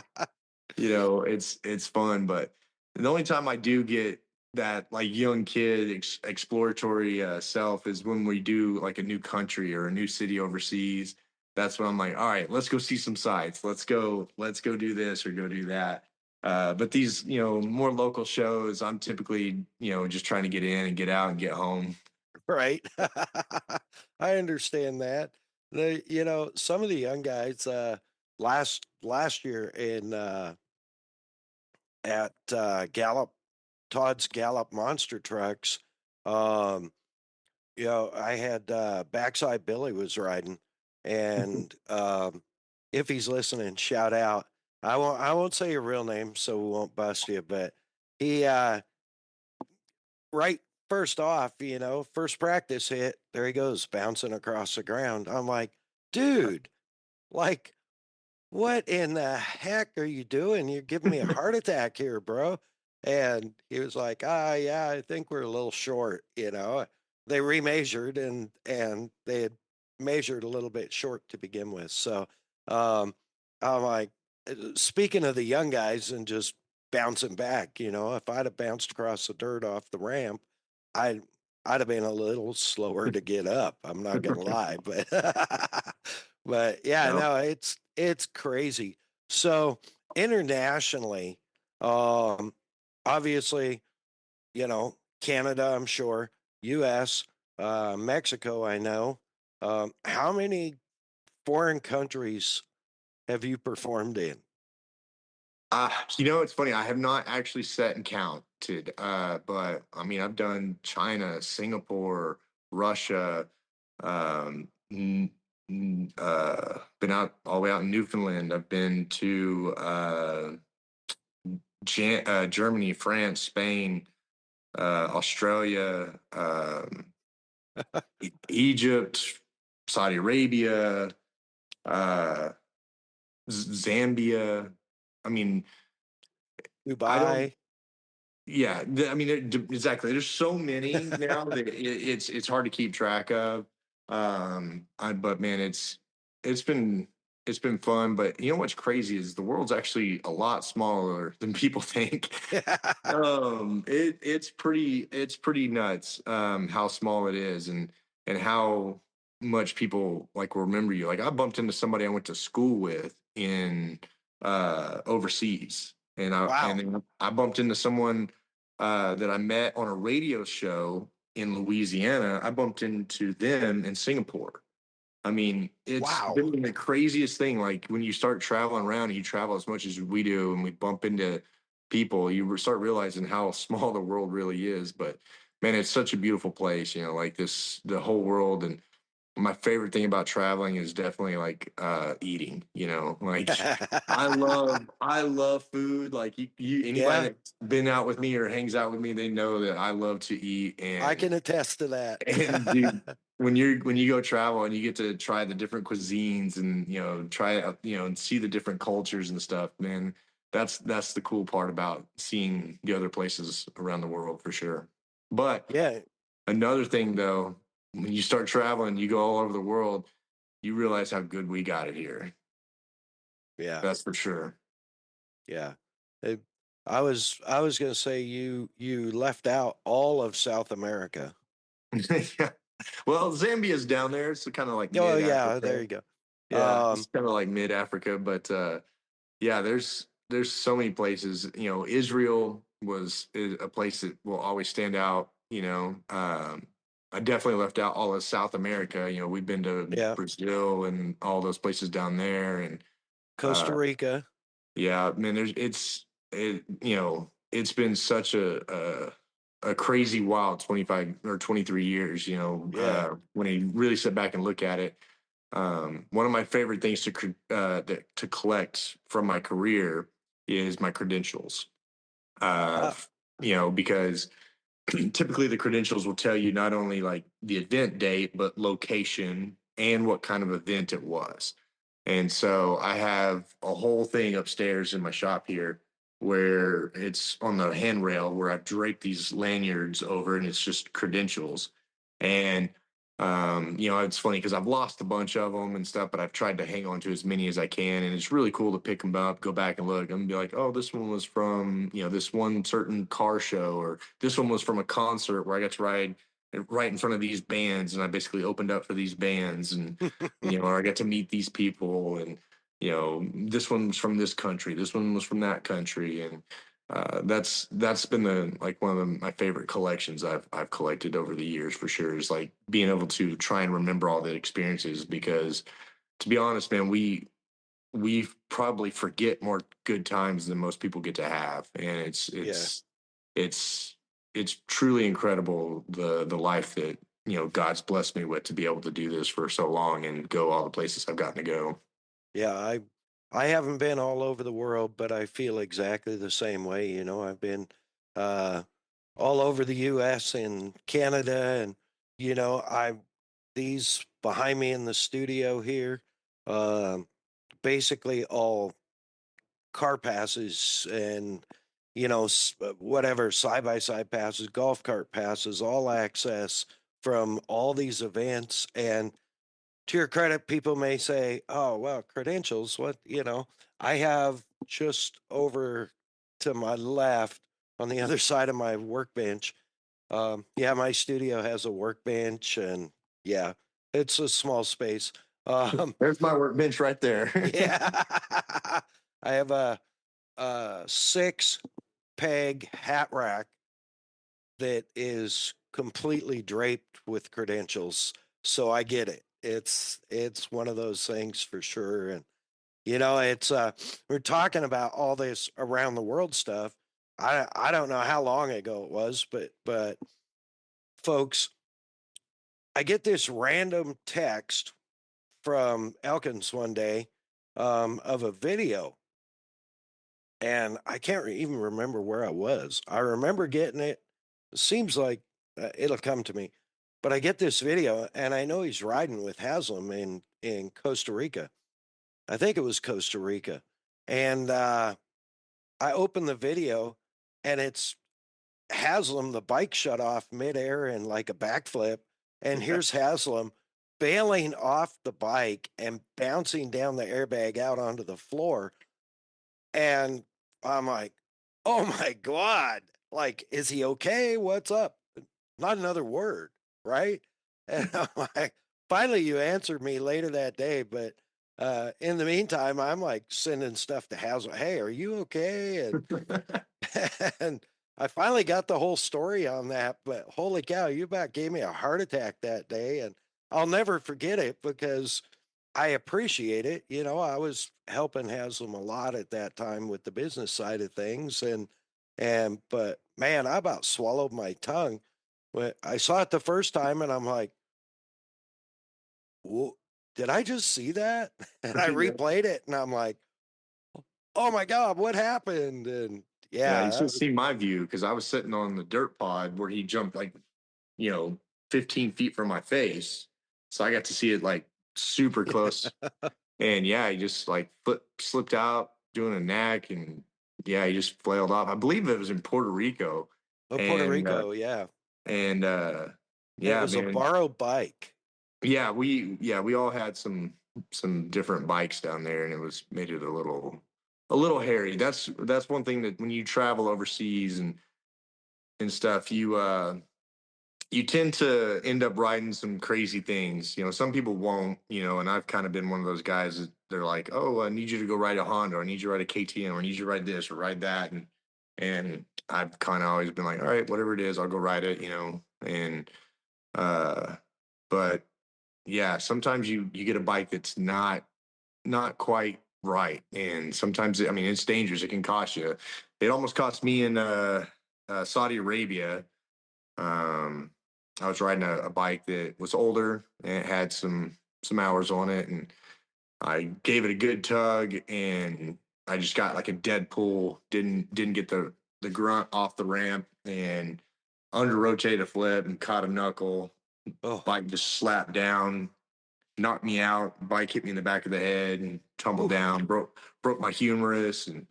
it's fun. But the only time I do get that like young kid exploratory self is when we do like a new country or a new city overseas. That's when I'm like, all right, let's go see some sights. Let's go do this or go do that. But these, more local shows, I'm typically, just trying to get in and get out and get home.
Right. I understand that. Some of the young guys last year in at Gallup Todd's Gallup Monster Trucks, um, I had Backside Billy was riding, and if he's listening, shout out. I won't say your real name, so we won't bust you. But he right first off, first practice hit, there he goes bouncing across the ground. I'm like, dude, like, what in the heck are you doing? You're giving me a heart attack here, bro. And he was like, yeah, I think we're a little short, They remeasured and they had measured a little bit short to begin with. So um I'm like, speaking of the young guys and just bouncing back, if I'd have bounced across the dirt off the ramp, I I'd have been a little slower to get up. I'm not gonna lie, but but yeah,
No.
no, it's crazy. So internationally, um, obviously, Canada, I'm sure, U.S., Mexico, I know. How many foreign countries have you performed in?
It's funny. I have not actually set and counted, but I mean, I've done China, Singapore, Russia, been out all the way out in Newfoundland. I've been to Germany, France, Spain, Australia, Egypt, Saudi Arabia, uh, Zambia. I mean, I don't.
Dubai.
Yeah, I mean, exactly. There's so many now that it's hard to keep track of. But man, it's been it's been fun. But you know what's crazy is the world's actually a lot smaller than people think. It's pretty nuts how small it is, and how much people like remember you. Like I bumped into somebody I went to school with in overseas, and
Wow.
then I bumped into someone that I met on a radio show in Louisiana. I bumped into them in Singapore. I mean, it's
Wow.
been the craziest thing. Like when you start traveling around and you travel as much as we do, and we bump into people, you start realizing how small the world really is. But man, it's such a beautiful place. Like the whole world. And my favorite thing about traveling is definitely like eating, like I love food. Like you anybody
Yeah,
that's been out with me or hangs out with me, they know that I love to eat.
I
and
can attest to that.
and dude, when you go travel and you get to try the different cuisines, and try out, and see the different cultures and stuff, man, that's the cool part about seeing the other places around the world for sure. But
Yeah,
another thing though, when you start traveling, you go all over the world, you realize how good we got it here.
yeah,
That's for sure.
yeah. Uh, I was gonna say you left out all of South America.
Yeah. Well, Zambia's down there. It's kind of like
Oh
mid
yeah, there
Africa.
you go.
Yeah, it's
Um,
kind of like mid Africa, but yeah, there's so many places. Israel is a place that will always stand out. I definitely left out all of South America. We've been to
yeah,
Brazil and all those places down there, and
Costa
uh,
Rica.
yeah, man, it's been such a crazy wild 25 or 23 years.
Yeah.
When you really sit back and look at it. One of my favorite things to collect from my career is my credentials. Uh,
Ah,
because typically the credentials will tell you not only like the event date, but location and what kind of event it was. And so I have a whole thing upstairs in my shop here where it's on the handrail where I've draped these lanyards over, and it's just credentials. And it's funny because I've lost a bunch of them and stuff, but I've tried to hang on to as many as I can. And it's really cool to pick them up, go back and look and be like, oh, this one was from, this one certain car show, or this one was from a concert where I got to ride right in front of these bands. And I basically opened up for these bands, and, or I got to meet these people. And, this one was from this country, this one was from that country. And, that's been the like one of my favorite collections I've collected over the years for sure, is like being able to try and remember all the experiences, because to be honest, man, we probably forget more good times than most people get to have. And it's
yeah.
it's it's it's truly incredible, the life that God's blessed me with, to be able to do this for so long and go all the places I've gotten to go.
Yeah, I haven't been all over the world, but I feel exactly the same way. I've been uh, all over the U.S. and Canada, and I these behind me in the studio here, um, basically all car passes and whatever side by side passes, golf cart passes, all access from all these events, and to your credit, people may say, oh, well, credentials, what, I have just over to my left on the other side of my workbench. Yeah, my studio has a workbench, and yeah, it's a small space.
There's my workbench right there.
Yeah, I have a 6-peg hat rack that is completely draped with credentials. So I get it. It's one of those things for sure. And it's we're talking about all this around the world stuff. I don't know how long ago it was, but folks, I get this random text from Elkins one day of a video, and I can't even remember where I was. I remember getting it. It seems like it'll come to me, but I get this video, and I know he's riding with Haslam in Costa Rica. I think it was Costa Rica, and I open the video, and it's Haslam. The bike shut off midair and like a backflip, and here's Haslam bailing off the bike and bouncing down the airbag out onto the floor. And I'm like, oh my God, like, is he okay? What's up? Not another word, right? And I'm like, finally, you answered me later that day. But in the meantime, I'm like sending stuff to Hazel. Hey, are you okay? And I finally got the whole story on that. But holy cow, you about gave me a heart attack that day. And I'll never forget it because I appreciate it. I was helping Haslam a lot at that time with the business side of things. But man, I about swallowed my tongue when I saw it the first time, and I'm like, did I just see that? And I
Yeah.
replayed it, and I'm like, oh my God, what happened? And
Yeah, you
yeah,
should see my view because I was sitting on the dirt pod where he jumped like, 15 feet from my face. So I got to see it like super close. And yeah, he just like slipped out doing a knack, and yeah, he just flailed off. I believe it was in Puerto Rico.
oh, Puerto
And
Rico, yeah.
and
And it
yeah,
was a
man.
borrowed bike.
We all had some different bikes down there, and it was made it a little hairy. That's one thing that when you travel overseas and stuff, you tend to end up riding some crazy things. Some people won't, and I've kind of been one of those guys that they're like, oh, I need you to go ride a Honda, or I need you to ride a KTM, or I need you to ride this or ride that. And I've kind of always been like, all right, whatever it is, I'll go ride it, and, but yeah, sometimes you get a bike that's not quite right. And sometimes, I mean, it's dangerous. It can cost you. It almost cost me in Saudi Arabia. Um, I was riding a bike that was older and it had some hours on it, and I gave it a good tug, and I just got like a dead pull. Didn't get the grunt off the ramp, and under rotated a flip and caught a knuckle.
Oh,
Bike just slapped down, knocked me out. Bike hit me in the back of the head and tumbled
oof.
down. Broke my humerus, and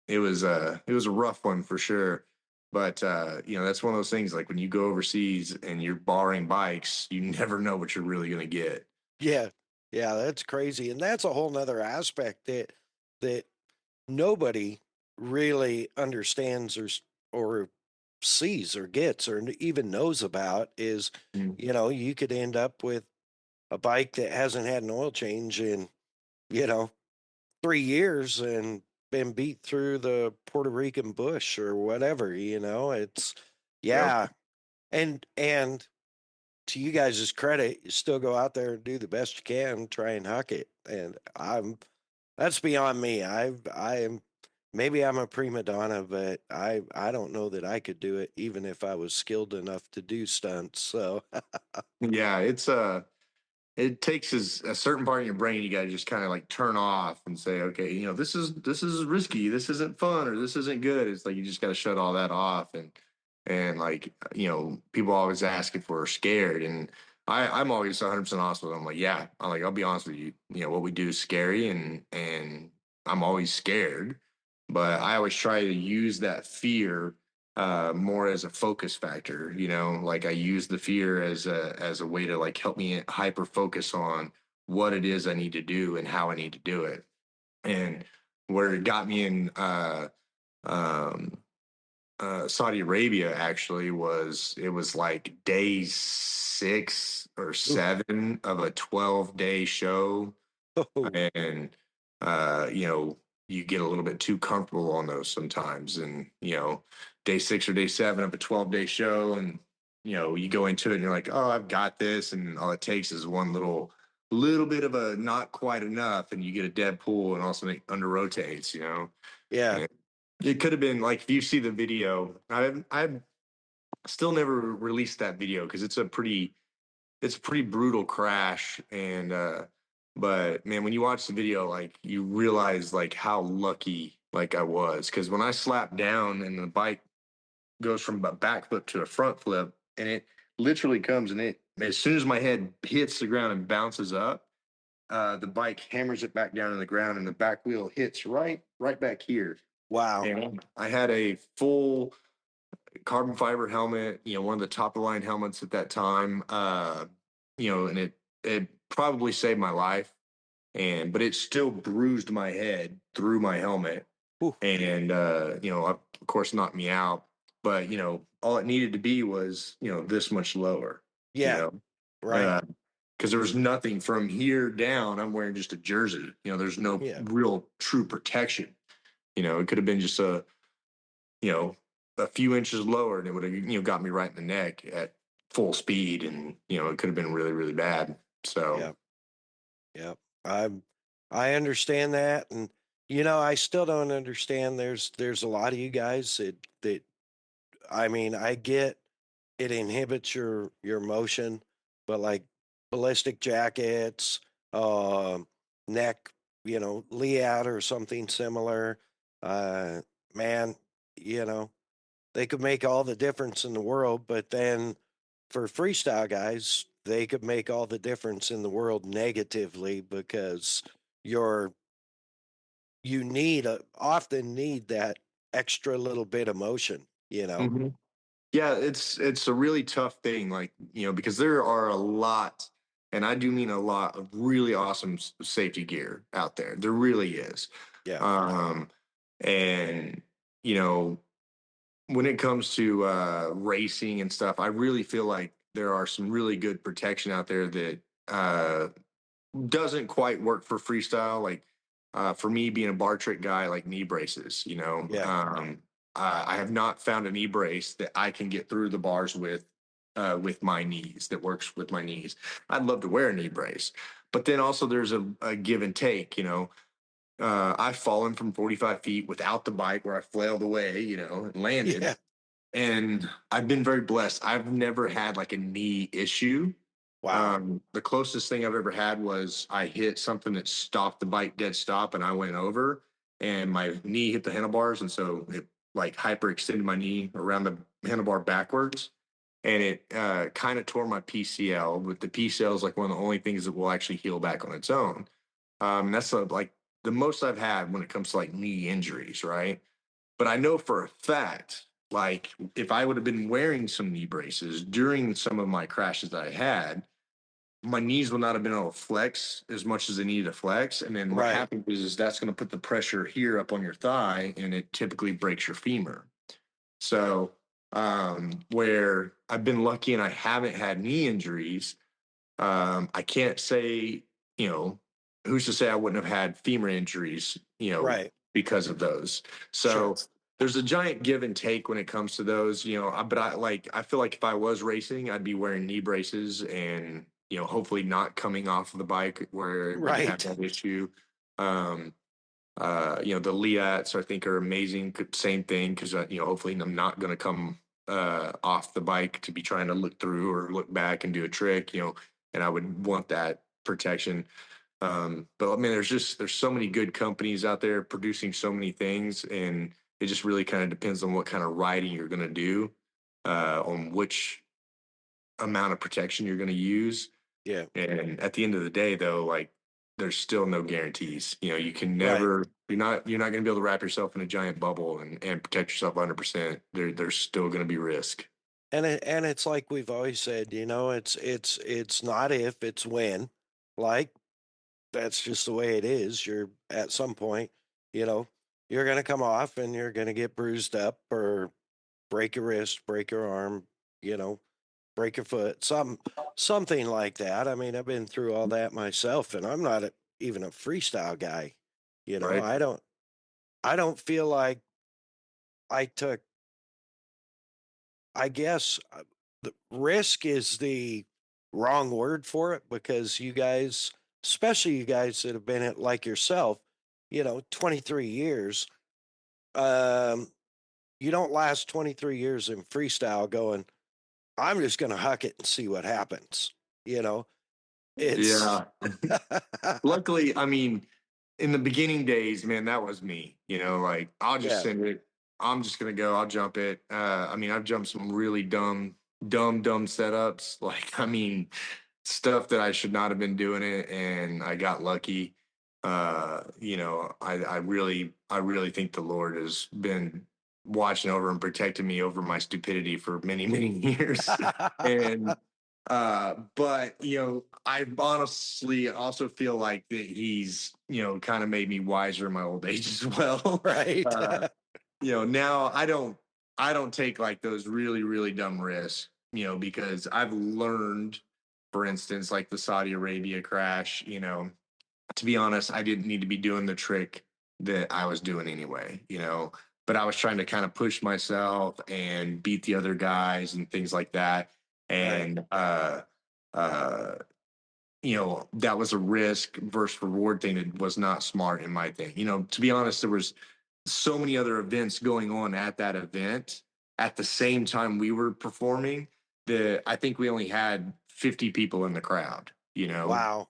it was a rough one for sure. But that's one of those things. Like when you go overseas and you're borrowing bikes, you never know what you're really going to get.
Yeah. Yeah, that's crazy. And that's a whole nother aspect that nobody really understands or sees or gets or even knows about is,
Mm.
you could end up with a bike that hasn't had an oil change in, you know, 3 years and been beat through the Puerto Rican bush or whatever. It's
Yep.
yeah. And to you guys' credit, you still go out there and do the best you can, try and huck it. And that's beyond me. I am maybe I'm a prima donna, but I don't know that I could do it even if I was skilled enough to do stunts. So
Yeah, it takes a certain part of your brain you got to just kind of like turn off and say, okay, this is risky, this isn't fun, or this isn't good. It's like you just got to shut all that off, and like people always ask if we're scared, and I'm always 100% honest with them. I'm like, yeah, I'll be honest with you. What we do is scary, and I'm always scared, but I always try to use that fear more as a focus factor, you know, like I use the fear as a way to like help me hyper focus on what it is I need to do and how I need to do it. And where it got me in um, Saudi Arabia actually was it was like day 6 or 7 of a 12-day show,
Oh,
and you know, you get a little bit too comfortable on those sometimes, and you know, day 6 or day 7 of a 12-day show, and you know, you go into it and you're like, oh, I've got this, and all it takes is one little bit of a not quite enough, and you get a dead pool, and also it under rotates, you know.
yeah.
And it could have been like if you see the video, I've still never released that video because it's a pretty brutal crash, and but man, when you watch the video, like you realize like how lucky like I was, because when I slapped down and the bike goes from a back flip to a front flip, and it literally comes, and it as soon as my head hits the ground and bounces up, the bike hammers it back down in the ground, and the back wheel hits right back here.
Wow.
And I had a full carbon fiber helmet, you know, one of the top of the line helmets at that time. You know, and it probably saved my life, but it still bruised my head through my helmet,
Whew.
and you know, of course, knocked me out. But you know, all it needed to be was, you know, this much lower. You
Yeah.
know,
Right.
because there was nothing from here down. I'm wearing just a jersey. You know, there's no
Yeah.
real true protection. You know, it could have been just you know, a few inches lower, and it would have, you know, got me right in the neck at full speed, and you know, it could have been really, really bad. So,
Yeah. Yeah. I understand that, and you know, I still don't understand. There's a lot of you guys that I mean, I get it inhibits your motion, but like ballistic jackets, neck, you know, Lead or something similar, uh, man, you know, they could make all the difference in the world, but then for freestyle guys, they could make all the difference in the world negatively because you're you need often need that extra little bit of motion, you know.
mhm. Yeah, it's a really tough thing, like, you know, because there are a lot, and I do mean a lot of really awesome safety gear out there. There really is.
Yeah.
Um, and you know, when it comes to racing and stuff, I really feel like there are some really good protection out there that uh, doesn't quite work for freestyle. Like for me, being a bar trick guy, like knee braces. You know,
Yeah.
I have not found a knee brace that I can get through the bars with my knees that works with my knees. I'd love to wear a knee brace, but then also there's a give and take. You know, I've fallen from 45 feet without the bike where I flailed away, you know, and landed.
Yeah.
And I've been very blessed. I've never had like a knee issue.
Wow.
The closest thing I've ever had was I hit something that stopped the bike dead stop, and I went over, and my knee hit the handlebars, and so it like hyperextended my knee around the handlebar backwards, and it kind of tore my PCL. But the PCL is like one of the only things that will actually heal back on its own. That's like the most I've had when it comes to like knee injuries, right? But I know for a fact, like if I would have been wearing some knee braces during some of my crashes that I had, my knees would not have been able to flex as much as they needed to flex. And then what
Right.
happens is that's going to put the pressure here up on your thigh, and it typically breaks your femur. So, where I've been lucky and I haven't had knee injuries, I can't say, you know, who's to say I wouldn't have had femur injuries, you know,
Right.
because of those.
Sure.
So there's a giant give and take when it comes to those, you know. But I feel like if I was racing, I'd be wearing knee braces, and you know, hopefully not coming off of the bike where it would have
Right.
that issue. Um, you know, the Leats I think are amazing. Same thing, because you know, hopefully I'm not going to come off the bike to be trying to look through or look back and do a trick, you know, and I would want that protection. But I mean, there's so many good companies out there producing so many things, and it just really kind of depends on what kind of riding you're going to do, on which amount of protection you're going to use.
Yeah.
And at the end of the day, though, like there's still no guarantees. You know, you can
Right.
never, you're not going to be able to wrap yourself in a giant bubble and protect yourself 100%. There's still going to be risk.
And it's like we've always said, you know, it's not if, it's when. Like that's just the way it is. You're at some point, you know, you're going to come off and you're going to get bruised up or break your wrist, break your arm, you know, break your foot, something like that. I mean, I've been through all that myself, and I'm not even a freestyle guy. You know,
Right.
I don't feel like I took. I guess the risk is the wrong word for it because you guys, especially you guys that have been at like yourself, you know, 23 years. Um, you don't last 23 years in freestyle going, I'm just going to huck it and see what happens. You know, it's
Yeah. Luckily, I mean, in the beginning days, man, that was me. You know, like I'll just
yeah,
send it. I'm just gonna go. I'll jump it. I mean, I've jumped some really dumb setups. Like, I mean, stuff that I should not have been doing it, and I got lucky. You know, I really think the Lord has been watching over and protecting me over my stupidity for many years, and but you know, I honestly also feel like that he's, you know, kind of made me wiser in my old age as well.
right.
uh, you know, now I don't take like those really dumb risks, you know, because I've learned, for instance, like the Saudi Arabia crash, you know, to be honest, I didn't need to be doing the trick that I was doing anyway, you know, but I was trying to kind of push myself and beat the other guys and things like that.
Right.
And, uh, you know, that was a risk versus reward thing that was not smart in my thing. You know, to be honest, there was so many other events going on at that event at the same time we were performing that I think we only had 50 people in the crowd, you know,
Wow.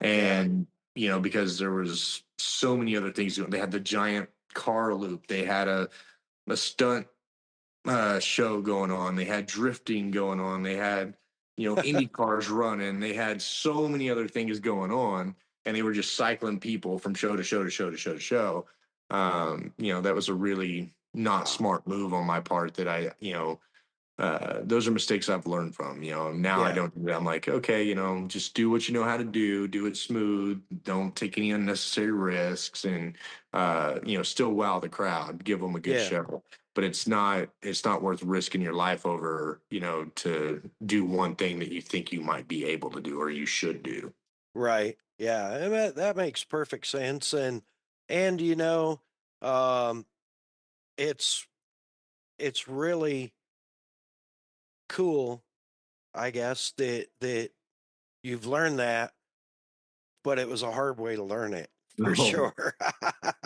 Yeah.
and you know because there was so many other things going. They had the giant car loop. They had a stunt show going on. They had drifting going on. They had, you know, Indy cars running. They had so many other things going on, and they were just cycling people from show to show to show to show to show. You know, that was a really not smart move on my part. That I, you know, those are mistakes I've learned from. You know, now I
Yeah.
don't do that. I'm like, okay, you know, just do what you know how to do it smooth, don't take any unnecessary risks, and you know, still wow the crowd, give them a good
Yeah.
show. But it's not worth risking your life over, you know, to do one thing that you think you might be able to do or you should do.
Right. Yeah. And that makes perfect sense. And you know, um, it's it's really cool, I guess, that you've learned that, but it was a hard way to learn it for
No.
sure.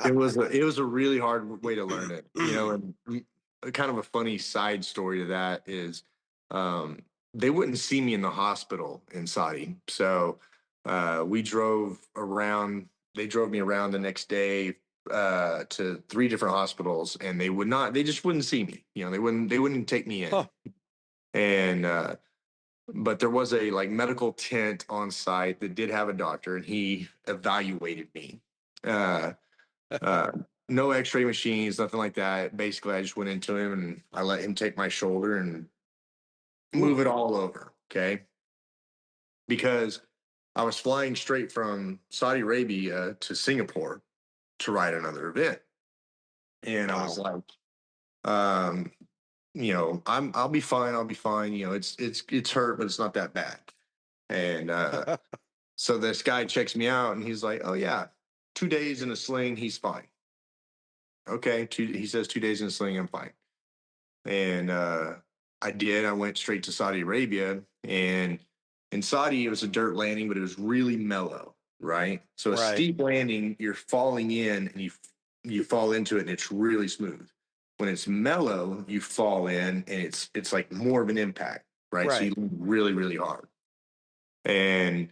It was a really hard way to learn it, you know, and kind of a funny side story to that is um, they wouldn't see me in the hospital in Saudi. So we drove around, they drove me around the next day to three different hospitals, and they just wouldn't see me. You know, they wouldn't take me
Huh.
in. And but there was a like medical tent on site that did have a doctor, and he evaluated me. Uh, uh, no X-ray machines, nothing like that. Basically, I just went into him and I let him take my shoulder and
Ooh.
move it all over. Okay, because I was flying straight from Saudi Arabia to Singapore to ride another event, and I was
Wow.
like, um, you know, I'll be fine. I'll be fine. You know, it's hurt, but it's not that bad. And so this guy checks me out, and he's like, "Oh yeah, 2 days in a sling, he's fine." Okay, he says 2 days in a sling, I'm fine. And I did. I went straight to Saudi Arabia, and in Saudi it was a dirt landing, but it was really mellow, right? So a
Right.
steep landing, you're falling in, and you fall into it, and it's really smooth. When it's mellow, you fall in, and it's like more of an impact, right? So you
Right.
land really hard. And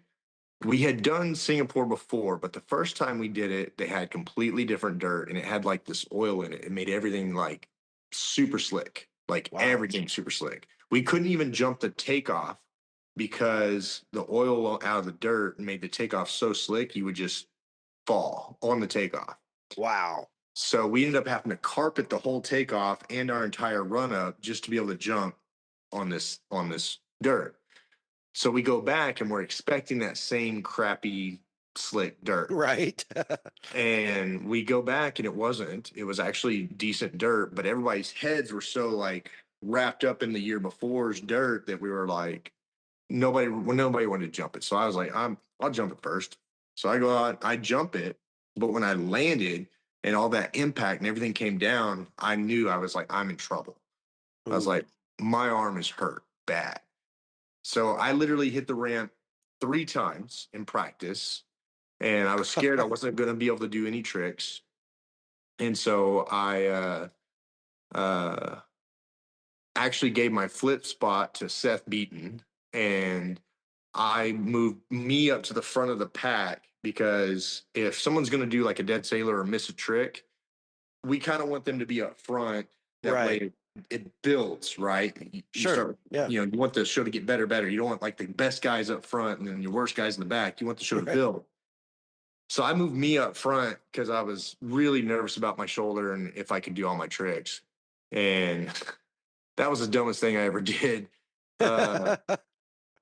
we had done Singapore before, but the first time we did it, they had completely different dirt, and it had like this oil in it. It made everything like super slick, like
Wow.
everything super slick. We couldn't even jump the takeoff because the oil out of the dirt made the takeoff so slick, you would just fall on the takeoff.
Wow.
So we ended up having to carpet the whole takeoff and our entire run up just to be able to jump on this dirt. So we go back and we're expecting that same crappy slick dirt.
Right.
And we go back and it wasn't. It was actually decent dirt, but everybody's heads were so like wrapped up in the year before's dirt that we were like nobody wanted to jump it. So I was like, I'll jump it first. So I go out, I jump it, but when I landed and all that impact and everything came down, I knew I was like, I'm in trouble. I was
Ooh.
like, my arm is hurt bad. So I literally hit the ramp 3 times in practice, and I was scared I wasn't going to be able to do any tricks. And so I actually gave my flip spot to Seth Beaton, and I moved me up to the front of the pack because if someone's going to do like a dead sailor or miss a trick, we kind of want them to be up front. That
Right.
way it builds, right? You
Sure.
start,
Yeah.
you want the show to get better. You don't want like the best guys up front and then your worst guys in the back. You want the show to
Right.
build. So I moved me up front because I was really nervous about my shoulder and if I could do all my tricks. And that was the dumbest thing I ever did.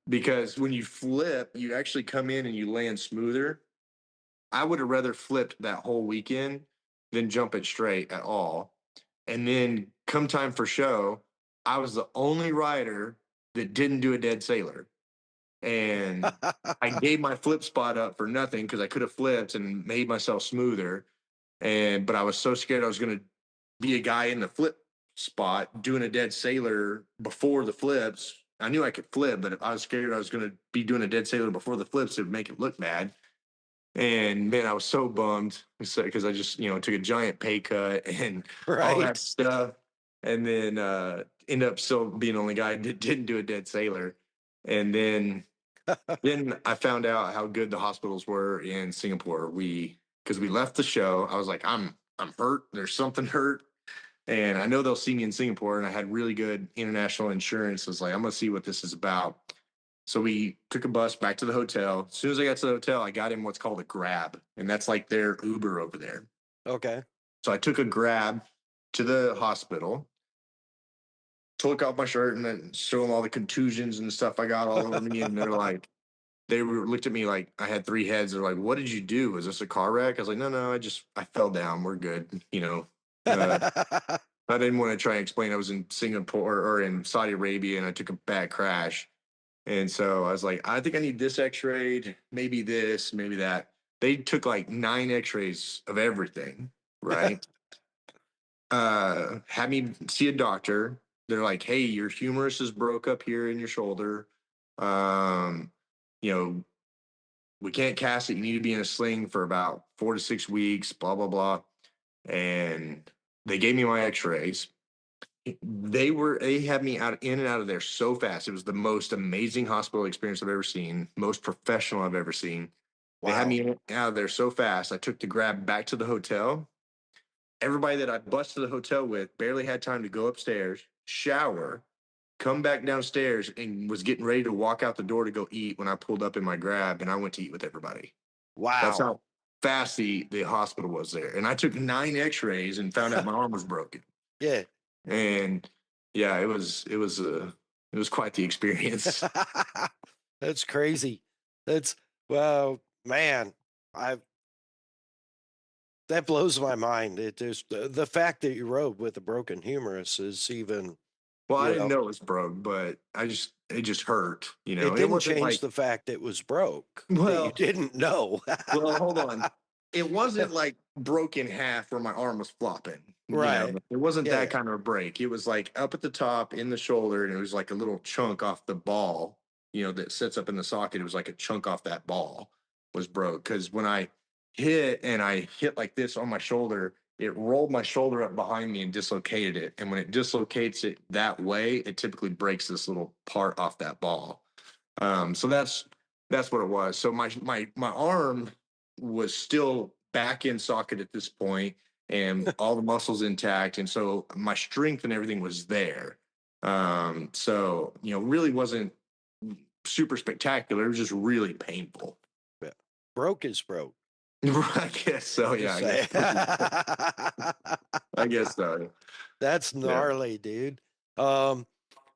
Because when you flip, you actually come in and you land smoother. I would have rather flipped that whole weekend than jump it straight at all. And then come time for show, I was the only rider that didn't do a dead sailor. And I gave my flip spot up for nothing because I could have flipped and made myself smoother. But I was so scared I was going to be a guy in the flip spot doing a dead sailor before the flips. I knew I could flip, but if I was scared I was going to be doing a dead sailor before the flips, it would make it look bad. And man, I was so bummed because I just, took a giant pay cut and all that
Right.
stuff. And then ended up still being the only guy that didn't do a dead sailor. And then I found out how good the hospitals were in Singapore. Because we left the show, I was like, I'm hurt. There's something hurt. And I know they'll see me in Singapore. And I had really good international insurance. I was like, I'm going to see what this is about. So we took a bus back to the hotel. As soon as I got to the hotel, I got in what's called a Grab. And that's like their Uber over there.
Okay.
So I took a Grab to the hospital, took off my shirt, and then showed them all the contusions and stuff I got all over me. And they're like, looked at me like I had 3 heads. They're like, "What did you do? Was this a car wreck?" I was like, "No, I fell down. We're good." I didn't want to try and explain I was in Singapore or in Saudi Arabia and I took a bad crash. And so I was like, I think I need this x-rayed, maybe this, maybe that. They took like 9 x-rays of everything, right? Had me see a doctor. They're like, hey, your humerus is broke up here in your shoulder. You know, we can't cast it. You need to be in a sling for about 4 to 6 weeks, blah, blah, blah. And they gave me my x-rays. They had me in and out of there so fast. It was the most amazing hospital experience I've ever seen, most professional I've ever seen. They had
Wow.
me in and out of there so fast. I took the Grab back to the hotel. Everybody that I bused to the hotel with barely had time to go upstairs, shower, come back downstairs, and was getting ready to walk out the door to go eat when I pulled up in my Grab and I went to eat with everybody. That's
Wow.
how fast the hospital was there. And I took 9 x-rays and found out my arm was broken.
Yeah.
And yeah, it was quite the experience.
That's crazy. Well, man, I that blows my mind. It just the fact that you rode with a broken humerus is even,
Well, I
you
didn't
know,
know it was broke, but it just hurt.
it
It
didn't
wasn't
change
like,
the fact it was broke that you
well,
didn't know.
hold on. It wasn't like broke in half where my arm was flopping.
Right.
It wasn't
Yeah.
that kind of a break. It was like up at the top in the shoulder, and it was like a little chunk off the ball, that sits up in the socket. It was like a chunk off that ball was broke. Because when I hit like this on my shoulder, it rolled my shoulder up behind me and dislocated it. And when it dislocates it that way, it typically breaks this little part off that ball. So that's what it was. So my arm was still back in socket at this point and all the muscles intact. And so my strength and everything was there. So, really wasn't super spectacular. It was just really painful.
Yeah. Broke is broke.
I guess so. Yeah,
Just say.
I guess so.
That's
Yeah.
gnarly, dude.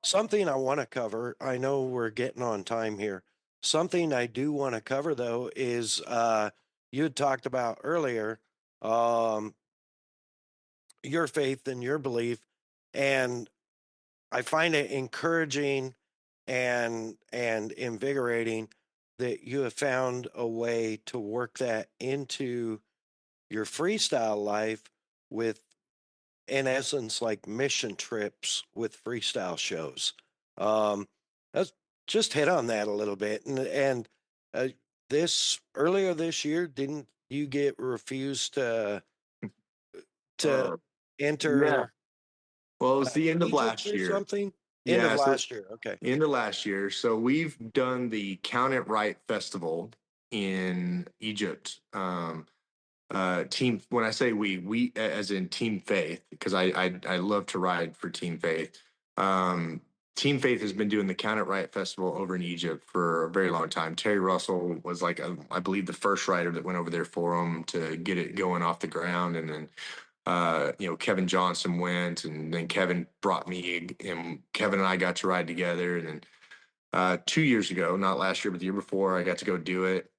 Something I want to cover. I know we're getting on time here. Something I do want to cover though is you had talked about earlier your faith and your belief, and I find it encouraging and invigorating that you have found a way to work that into your freestyle life with, in essence, like mission trips with freestyle shows. Let's just hit on that a little bit. And this earlier this year, didn't you get refused to
Uh, yeah.
enter
Well, it was the end of
Egypt
last
or
year.
something? End of
Yeah. So
last year. Okay.
end of last year. So we've done the Count It Right Festival in Egypt. Team, when I say we as in Team Faith, because I love to ride for Team Faith. Team Faith has been doing the Count It Right Festival over in Egypt for a very long time. Terry Russell was like, I believe, the first rider that went over there for them to get it going off the ground. And then, Kevin Johnson went, and then Kevin brought me, and Kevin and I got to ride together. And then 2 years ago, not last year, but the year before, I got to go do it.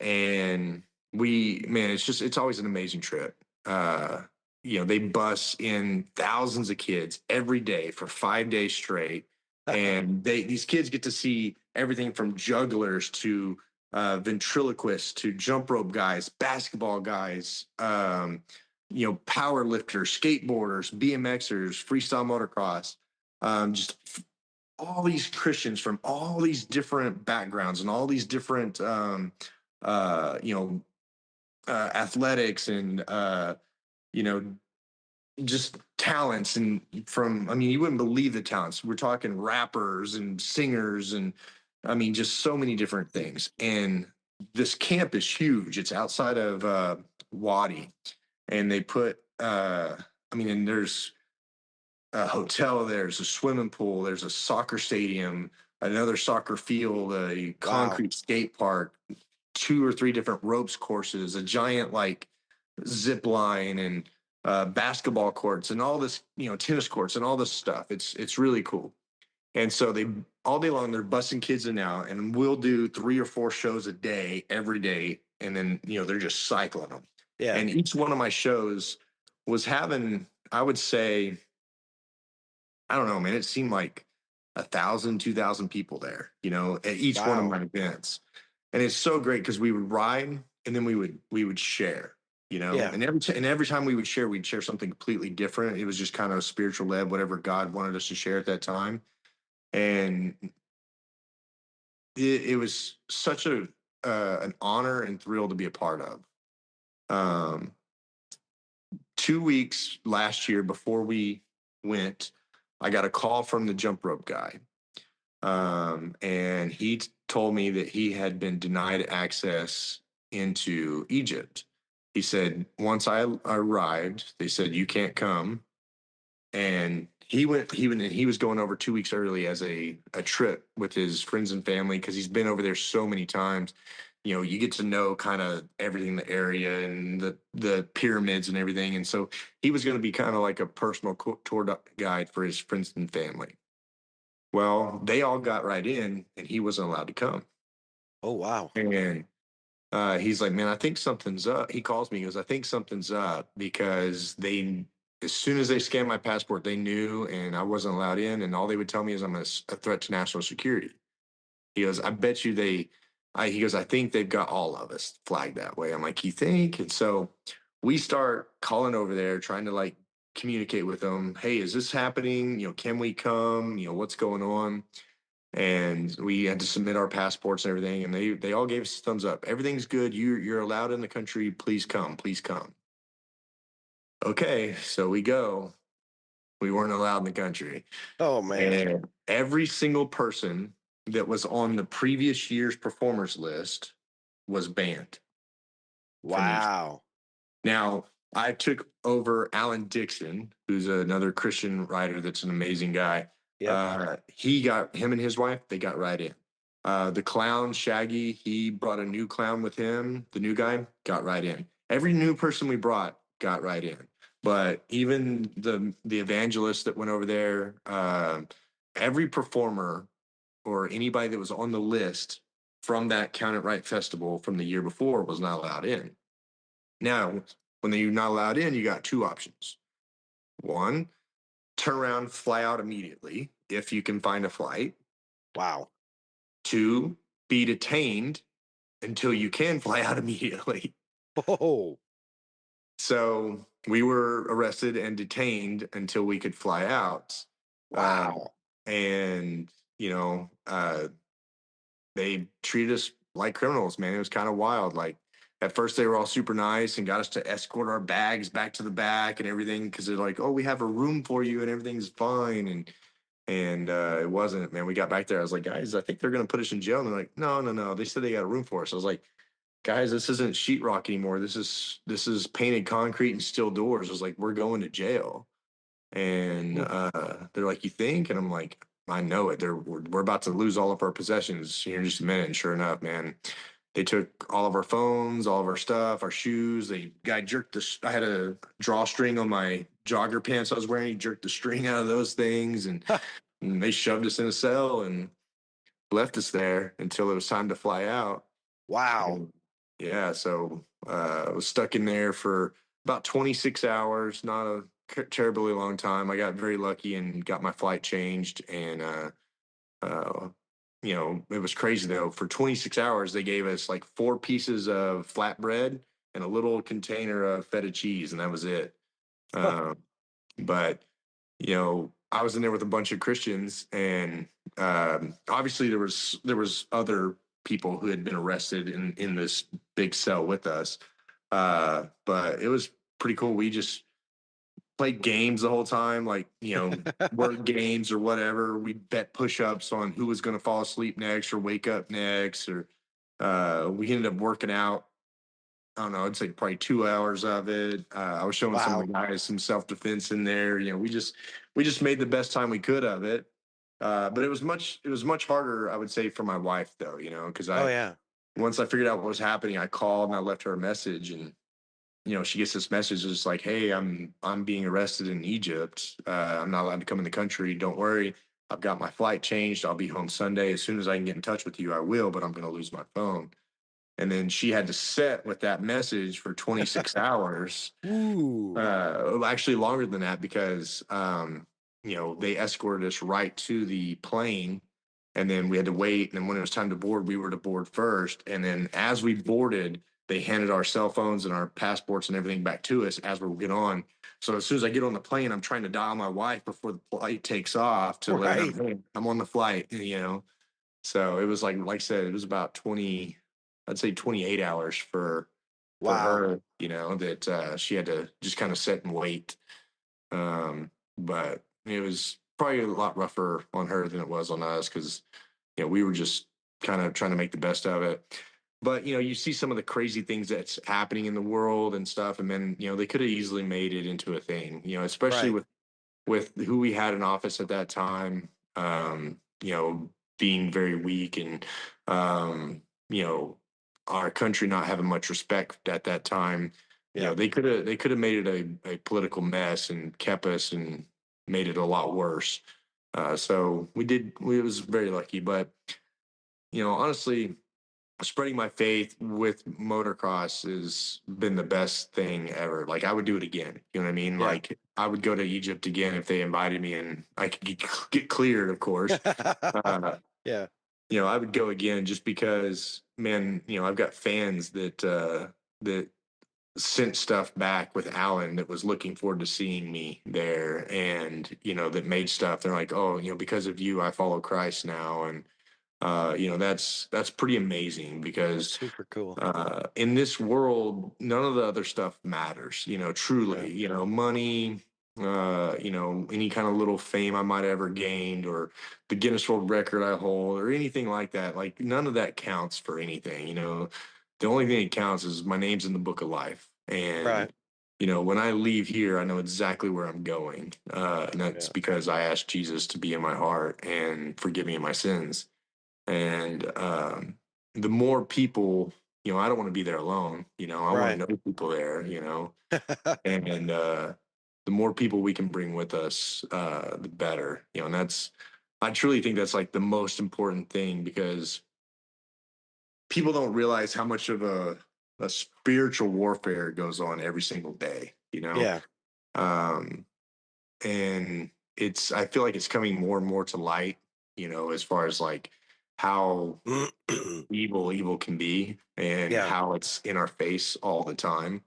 And it's always an amazing trip. They bus in thousands of kids every day for 5 days straight, and these kids get to see everything from jugglers to ventriloquists to jump rope guys, basketball guys, power lifters, skateboarders, BMXers, freestyle motocross, just all these Christians from all these different backgrounds and all these different athletics and you know just talents, and you wouldn't believe the talents. We're talking rappers and singers, and just so many different things. And this camp is huge. It's outside of Wadi, and they put and there's a hotel, there's a swimming pool, there's a soccer stadium, another soccer field, a concrete skate park, 2 or 3 different ropes courses, a giant like zip line, and basketball courts, and all this, tennis courts, and all this stuff. It's really cool. And so they all day long they're busing kids in now, and we'll do 3 or 4 shows a day every day, and then they're just cycling them.
Yeah.
And each one of my shows was having, I would say, I don't know, man, it seemed like 1,000, 2,000 people there, at each one of my events. And it's so great because we would ride, and then we would share,
Yeah.
and every time we would share, we'd share something completely different. It was just kind of spiritual led, whatever God wanted us to share at that time. And it was such an honor and thrill to be a part of. 2 weeks last year before we went, I got a call from the jump rope guy. And he told me that he had been denied access into Egypt. He said, once I arrived, they said, you can't come. And he was going over 2 weeks early as a trip with his friends and family, because he's been over there so many times. You get to know kind of everything in the area and the pyramids and everything. And so he was going to be kind of like a personal tour guide for his friends and family. Well, they all got right in, and he wasn't allowed to come.
Oh, wow.
And he's like, man, I think something's up. He calls me, he goes, I think something's up, because as soon as they scanned my passport, they knew, and I wasn't allowed in. And all they would tell me is I'm a threat to national security. He goes, I bet you he goes, I think they've got all of us flagged that way. I'm like, you think? And so we start calling over there, trying to like communicate with them. Hey, is this happening? Can we come? What's going on? And we had to submit our passports and everything. And they all gave us a thumbs up. Everything's good. You're allowed in the country. Please come. Please come. Okay. So we go. We weren't allowed in the country.
Oh, man.
And every single person that was on the previous year's performers list was banned.
Wow.
Now, I took over Alan Dixon, who's another Christian writer that's an amazing guy.
Yep.
Him and his wife, they got right in. The clown, Shaggy, he brought a new clown with him. The new guy got right in. Every new person we brought got right in. But even the evangelist that went over there, every performer or anybody that was on the list from that Count It Right festival from the year before was not allowed in. Now, when you're not allowed in, you got two options. One, turn around, fly out immediately if you can find a flight.
Wow.
Two, be detained until you can fly out immediately.
Oh,
So we were arrested and detained until we could fly out.
wow.
And, you know, they treated us like criminals, man. It was kind of wild. Like, at first, they were all super nice and got us to escort our bags back to the back and everything because they're like, "Oh, we have a room for you and everything's fine." And it wasn't, man. We got back there. I was like, "Guys, I think they're going to put us in jail." And they're like, "No, no, no. They said they got a room for us." I was like, "Guys, this isn't sheetrock anymore. This is painted concrete and steel doors." I was like, "We're going to jail." And they're like, "You think?" And I'm like, "I know it. We're about to lose all of our possessions here in just a minute." And sure enough, man, they took all of our phones, all of our stuff, our shoes. The guy jerked I had a drawstring on my jogger pants I was wearing. He jerked the string out of those things, and they shoved us in a cell and left us there until it was time to fly out.
Wow.
And yeah, so I was stuck in there for about 26 hours, not a terribly long time. I got very lucky and got my flight changed. And, it was crazy though. For 26 hours, they gave us like 4 pieces of flatbread and a little container of feta cheese, and that was it. Um, but I was in there with a bunch of Christians, and obviously there was other people who had been arrested in this big cell with us. But it was pretty cool. We just played games the whole time, like word games or whatever. We bet push-ups on who was going to fall asleep next or wake up next, or we ended up working out. I don't know, I'd say probably 2 hours of it. I was showing some of the guys some self-defense in there. We just made the best time we could of it. But it was much harder, I would say, for my wife though, because
Oh, yeah.
once I figured out what was happening, I called and I left her a message, and she gets this message that's like, "Hey, I'm being arrested in Egypt. I'm not allowed to come in the country. Don't worry. I've got my flight changed. I'll be home Sunday. As soon as I can get in touch with you, I will, but I'm going to lose my phone." And then she had to sit with that message for 26 hours.
Ooh.
Actually longer than that, because they escorted us right to the plane, and then we had to wait. And then when it was time to board, we were to board first. And then as we boarded, they handed our cell phones and our passports and everything back to us as we would get on. So as soon as I get on the plane, I'm trying to dial my wife before the flight takes off to let her
Right.
know, "Hey, I'm on the flight." So it was like I said, it was about 28 hours for
Wow.
her, that she had to just kind of sit and wait. But it was probably a lot rougher on her than it was on us, because we were just kind of trying to make the best of it. But you see some of the crazy things that's happening in the world and stuff, and then they could have easily made it into a thing. Especially
Right.
with who we had in office at that time. Being very weak, and our country not having much respect at that time.
Yeah.
They could have made it a political mess and kept us and made it a lot worse. So we was very lucky. But honestly, spreading my faith with motocross has been the best thing ever. Like, I would do it again. You know what I mean?
Yeah.
Like, I would go to Egypt again if they invited me and I could get cleared, of course. Uh,
Yeah.
I would go again just because, man, I've got fans that sent stuff back with Alan that was looking forward to seeing me there, and that made stuff. They're like, "Oh, because of you, I follow Christ now," and that's pretty amazing,
That's
because
super cool.
in this world, none of the other stuff matters.
Yeah.
Truly, money, any kind of little fame I might have ever gained, or the Guinness World Record I hold, or anything like that. Like, none of that counts for anything. The only thing that counts is my name's in the book of life.
Right.
And, when I leave here, I know exactly where I'm going. And that's
Yeah.
because I asked Jesus to be in my heart and forgive me of my sins. And the more people, I don't want to be there alone. I want to
Right.
know people there. And the more people we can bring with us, the better. And I truly think that's like the most important thing, because people don't realize how much of a spiritual warfare goes on every single day.
Yeah.
Um, and I feel like it's coming more and more to light, as far as like how evil can be, and
Yeah.
how it's in our face all the time.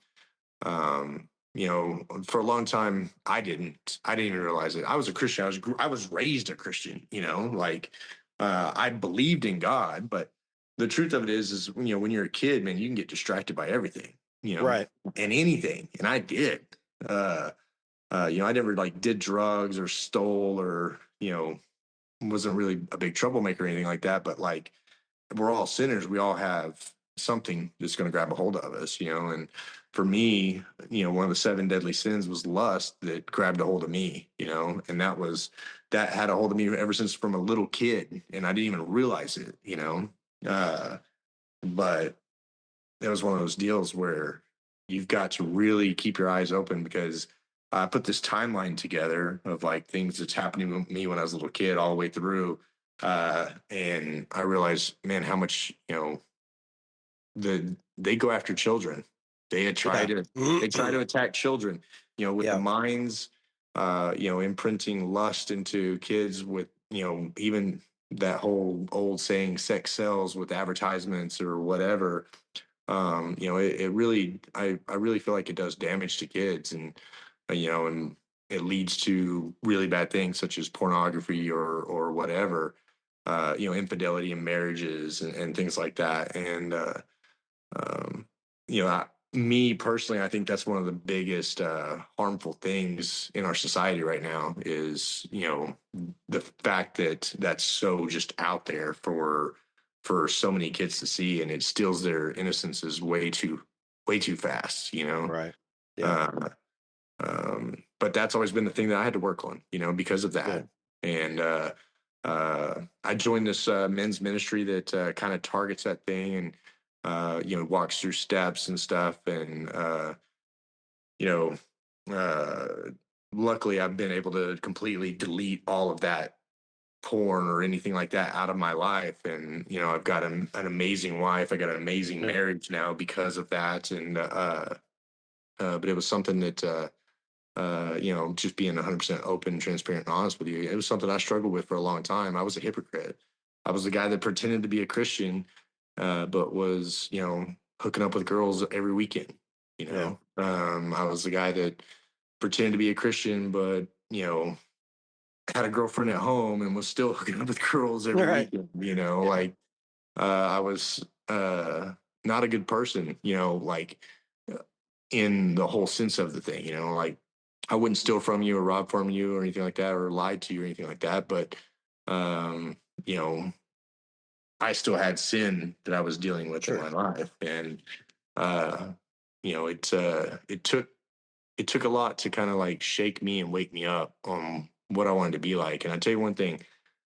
For a long time, I didn't even realize it. I was a Christian. I was raised a Christian, like, I believed in God, but the truth of it is, when you're a kid, man, you can get distracted by everything,
Right.
and anything. And I did. I never like did drugs or stole, or, wasn't really a big troublemaker or anything like that. But like, we're all sinners. We all have something that's going to grab a hold of us, and for me, one of the seven deadly sins was lust, that grabbed a hold of me, and that had a hold of me ever since from a little kid, and I didn't even realize it, but it was one of those deals where you've got to really keep your eyes open, because I put this timeline together of like things that's happening with me when I was a little kid all the way through. And I realized, man, how much, they go after children. They try
Yeah.
to they try to attack children, with the
Yeah.
minds, imprinting lust into kids, with, even that whole old saying, sex sells, with advertisements or whatever. It really, I really feel like it does damage to kids, and it leads to really bad things such as pornography, or whatever, infidelity in marriages, and things like that. And um, me personally, I think that's one of the biggest harmful things in our society right now, is, the fact that that's so just out there for so many kids to see, and it steals their innocences way too fast.
Right. Yeah.
Uh, but that's always been the thing that I had to work on, because of that.
Good.
And I joined this men's ministry that kind of targets that thing, and walks through steps and stuff. And you know, luckily, I've been able to completely delete all of that porn or anything like that out of my life. And I've got an amazing wife. I got an amazing
Yeah.
marriage now because of that. And but it was something that just being 100% open, transparent, and honest with you, it was something I struggled with for a long time. I was a hypocrite. I was the guy that pretended to be a Christian, but was, hooking up with girls every weekend.
Yeah.
I was the guy that pretended to be a Christian, but, had a girlfriend at home and was still hooking up with girls every
Right.
weekend.
Yeah.
Like, I was not a good person, like, in the whole sense of the thing, like, I wouldn't steal from you or rob from you or anything like that, or lie to you or anything like that. But, um, you know, I still had sin that I was dealing with in
Sure.
my life. And, uh, it took a lot to kind of like shake me and wake me up on what I wanted to be like. And I tell you one thing,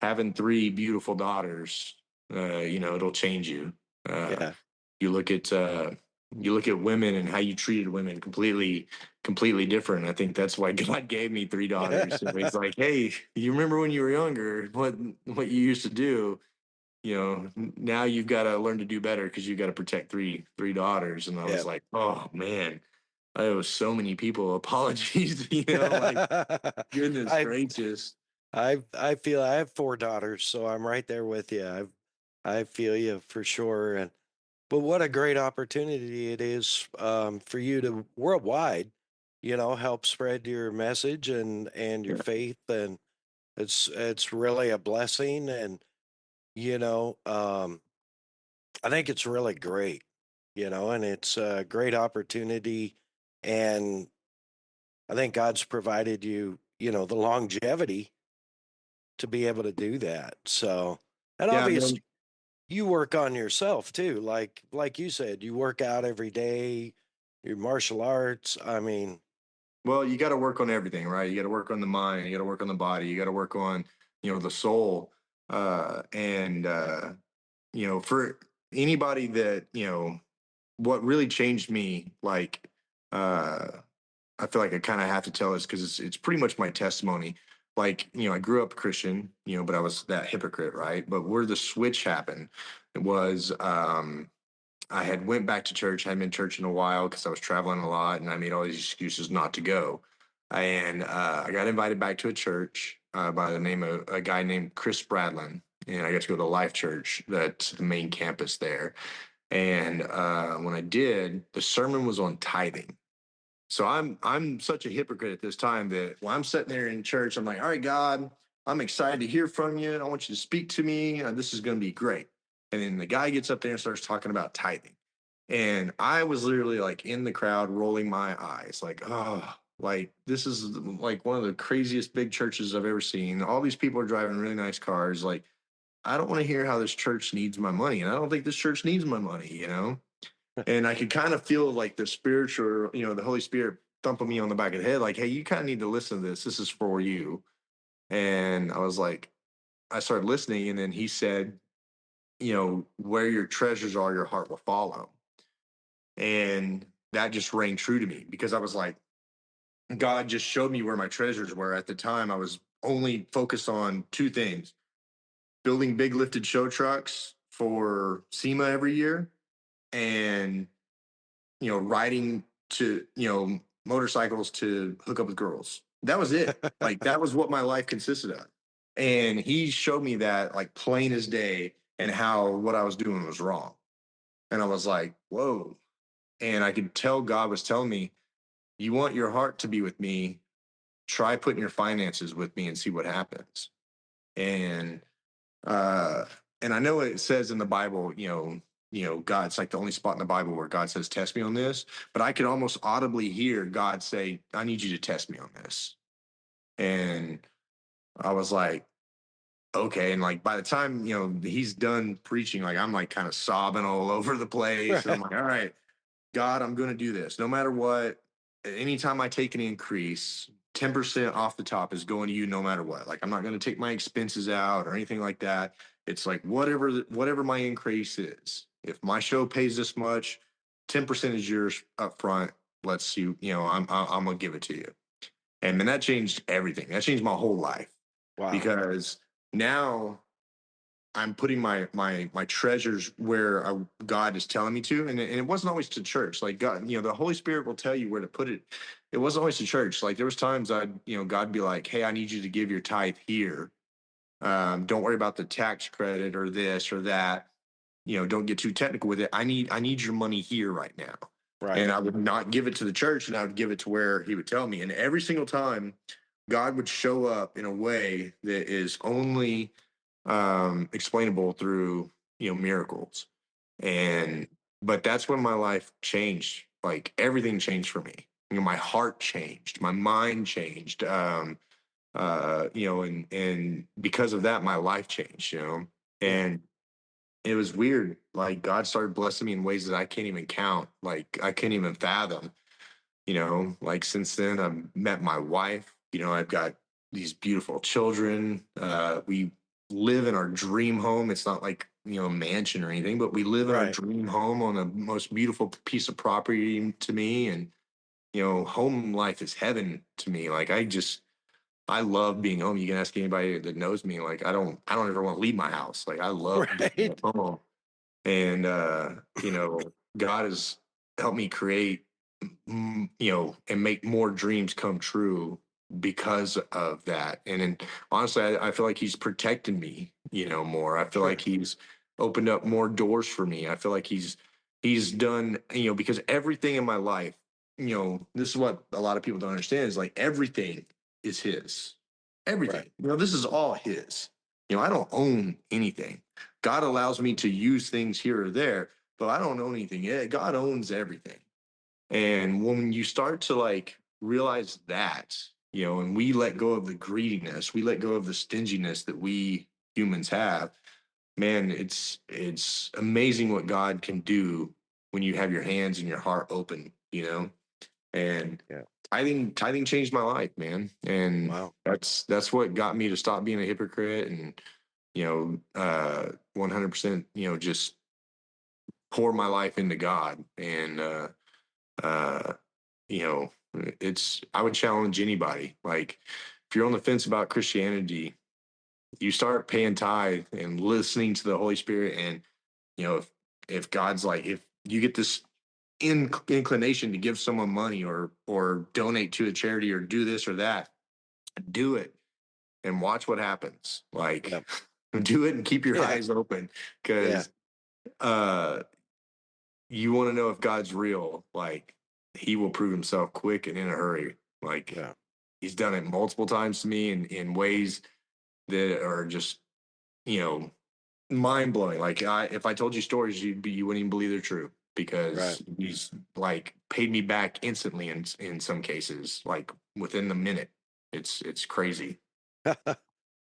having three beautiful daughters, it'll change you. Uh,
Yeah.
you look at women and how you treated women completely different. I think that's why God gave me three daughters. And he's like, hey, you remember when you were younger, what you used to do? Now you've got to learn to do better, because you got to protect three daughters. And I
Yeah.
was like, oh man, I owe so many people apologies. Like, goodness
I
gracious.
I feel I have four daughters, so I'm right there with you. I feel you for sure. And but what a great opportunity it is for you to worldwide, help spread your message and your faith, and it's really a blessing. And you know, um, I think it's really great, and it's a great opportunity. And I think God's provided you, the longevity to be able to do that. So, and
Yeah,
obviously
man.
you work on yourself too. Like you said, you work out every day, your martial arts. I mean,
Well, you got to work on everything, right? You got to work on the mind, you got to work on the body, you got to work on, the soul. And for anybody that, what really changed me, like, I feel like I kind of have to tell this because it's pretty much my testimony. Like, I grew up Christian, but I was that hypocrite, right? But where the switch happened, it was I had went back to church. I hadn't been to church in a while because I was traveling a lot, and I made all these excuses not to go. And I got invited back to a church by the name of a guy named Chris Bradlin, and I got to go to Life Church, that's the main campus there. And when I did, the sermon was on tithing. So I'm such a hypocrite at this time that when I'm sitting there in church, I'm like, all right, God, I'm excited to hear from you. I want you to speak to me. This is going to be great. And then the guy gets up there and starts talking about tithing. And I was literally like in the crowd rolling my eyes, like, oh, like this is like one of the craziest big churches I've ever seen. All these people are driving really nice cars. Like, I don't want to hear how this church needs my money. And I don't think this church needs my money. And I could kind of feel like the spiritual, the Holy Spirit thumping me on the back of the head, like, hey, you kind of need to listen to this. This is for you. And I was like, I started listening. And then he said, where your treasures are, your heart will follow. And that just rang true to me because I was like, God just showed me where my treasures were. At the time, I was only focused on two things: building big lifted show trucks for SEMA every year, and riding to motorcycles to hook up with girls. That was it. Like, that was what my life consisted of. And he showed me that like plain as day, and how what I was doing was wrong. And I was like, whoa. And I could tell God was telling me, you want your heart to be with me, try putting your finances with me and see what happens. And uh and I know it says in the Bible, God's like the only spot in the Bible where God says, test me on this. But I could almost audibly hear God say, I need you to test me on this. And I was like, okay. And like by the time, he's done preaching, like I'm like kind of sobbing all over the place. And I'm like, all right, God, I'm going to do this. No matter what, anytime I take an increase, 10% off the top is going to you no matter what. Like, I'm not going to take my expenses out or anything like that. It's like whatever my increase is. If my show pays this much, 10% is yours up front. Let's see, I'm going to give it to you. And then that changed everything. That changed my whole life.
Wow.
Because now I'm putting my treasures where God is telling me to, and it wasn't always to church. Like God, the Holy Spirit will tell you where to put it. It wasn't always to church. Like there was times God'd be like, "Hey, I need you to give your tithe here. Don't worry about the tax credit or this or that. Don't get too technical with it. I need your money here right now."
Right.
And I would not give it to the church, and I would give it to where He would tell me. And every single time, God would show up in a way that is only explainable through miracles. And but that's when my life changed. Like everything changed for me. My heart changed, my mind changed. And because of that, my life changed. And it was weird. Like God started blessing me in ways that I can't even count. Like I can't even fathom. Like since then I've met my wife. I've got these beautiful children. We live in our dream home. It's not like, a mansion or anything, but we live in our
Right.
dream home on the most beautiful piece of property to me. And, home life is heaven to me. Like I love being home. You can ask anybody that knows me. Like I don't ever want to leave my house. Like I love being
Right.
at home. And, God has helped me create, and make more dreams come true because of that. And then honestly, I feel like He's protected me, more. I feel
Sure.
like He's opened up more doors for me. I feel like He's done, because everything in my life, this is what a lot of people don't understand is like everything is His. Everything.
Right.
This is all His. I don't own anything. God allows me to use things here or there, but I don't own anything. Yeah, God owns everything. And when you start to like realize that, and we let go of the greediness, we let go of the stinginess that we humans have, man, it's amazing what God can do when you have your hands and your heart open. And
Yeah.
tithing changed my life, man. And
Wow.
that's what got me to stop being a hypocrite and 100%, just pour my life into God. And, uh, you know, I would challenge anybody. Like, if you're on the fence about Christianity, you start paying tithe and listening to the Holy Spirit. And, if God's like, if you get this inclination to give someone money or donate to a charity or do this or that, do it and watch what happens. Like,
Yeah.
do it and keep your
Yeah.
eyes open,
Yeah.
because you want to know if God's real. Like, he will prove himself quick and in a hurry. Like,
Yeah.
he's done it multiple times to me in ways that are just, you know, mind blowing. Like, if I told you stories, you wouldn't even believe they're true,
Right.
because he's like paid me back instantly in some cases, like within the minute. It's crazy.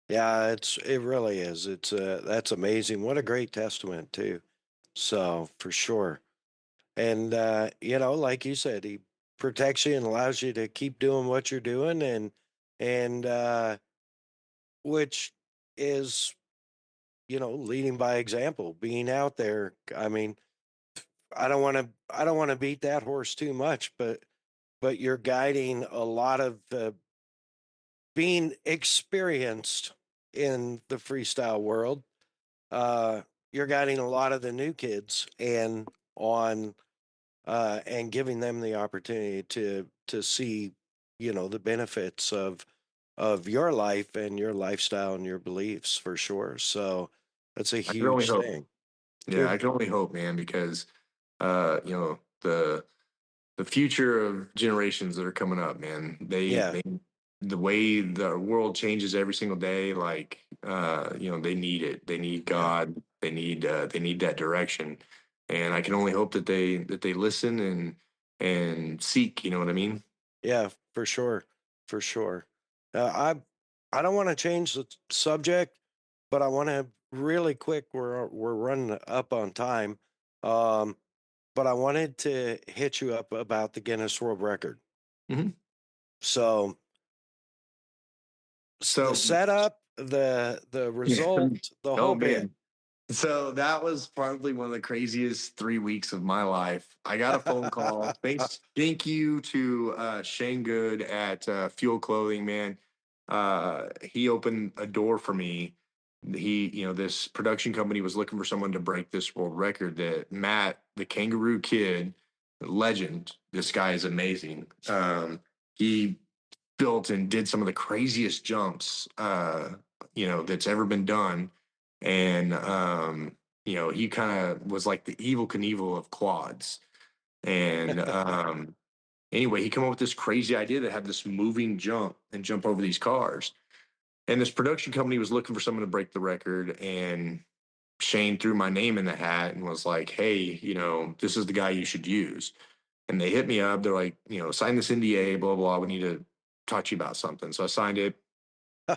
Yeah, it really is. That's amazing. What a great testament too. So for sure. And like you said, he protects you and allows you to keep doing what you're doing, and which is, leading by example, being out there. I mean, I don't want to beat that horse too much, but you're guiding a lot of being experienced in the freestyle world. uh, you're guiding a lot of the new kids and giving them the opportunity to see, the benefits of your life and your lifestyle and your beliefs for sure. So that's a
I can only
huge
hope.
thing.
Yeah,
It,
I can only hope, man, because the future of generations that are coming up, man,
yeah,
they the way the world changes every single day, like, they need it. They need
yeah,
God. They need that direction. And I can only hope that they listen and seek, you know what I mean?
yeah, for sure, for sure. I don't want to change the subject, but I want to really quick. We're running up on time. Um, but I wanted to hit you up about the Guinness World Record.
Mhm.
So the
So
setup, the
yeah.
result, the
Oh
whole bit.
man. So that was probably one of the craziest 3 weeks of my life. I got a phone call. Thank you to Shane Good at Fuel Clothing, man. He opened a door for me. This production company was looking for someone to break this world record. That Matt, the Kangaroo Kid, legend. This guy is amazing. He built and did some of the craziest jumps, that's ever been done. And he kind of was like the evil Knievel of quads. And anyway, he came up with this crazy idea to have this moving jump and jump over these cars. And this production company was looking for someone to break the record. And Shane threw my name in the hat and was like, "Hey, this is the guy you should use." And they hit me up. They're like, "Sign this NDA, blah, blah. We need to talk to you about something." So I signed it.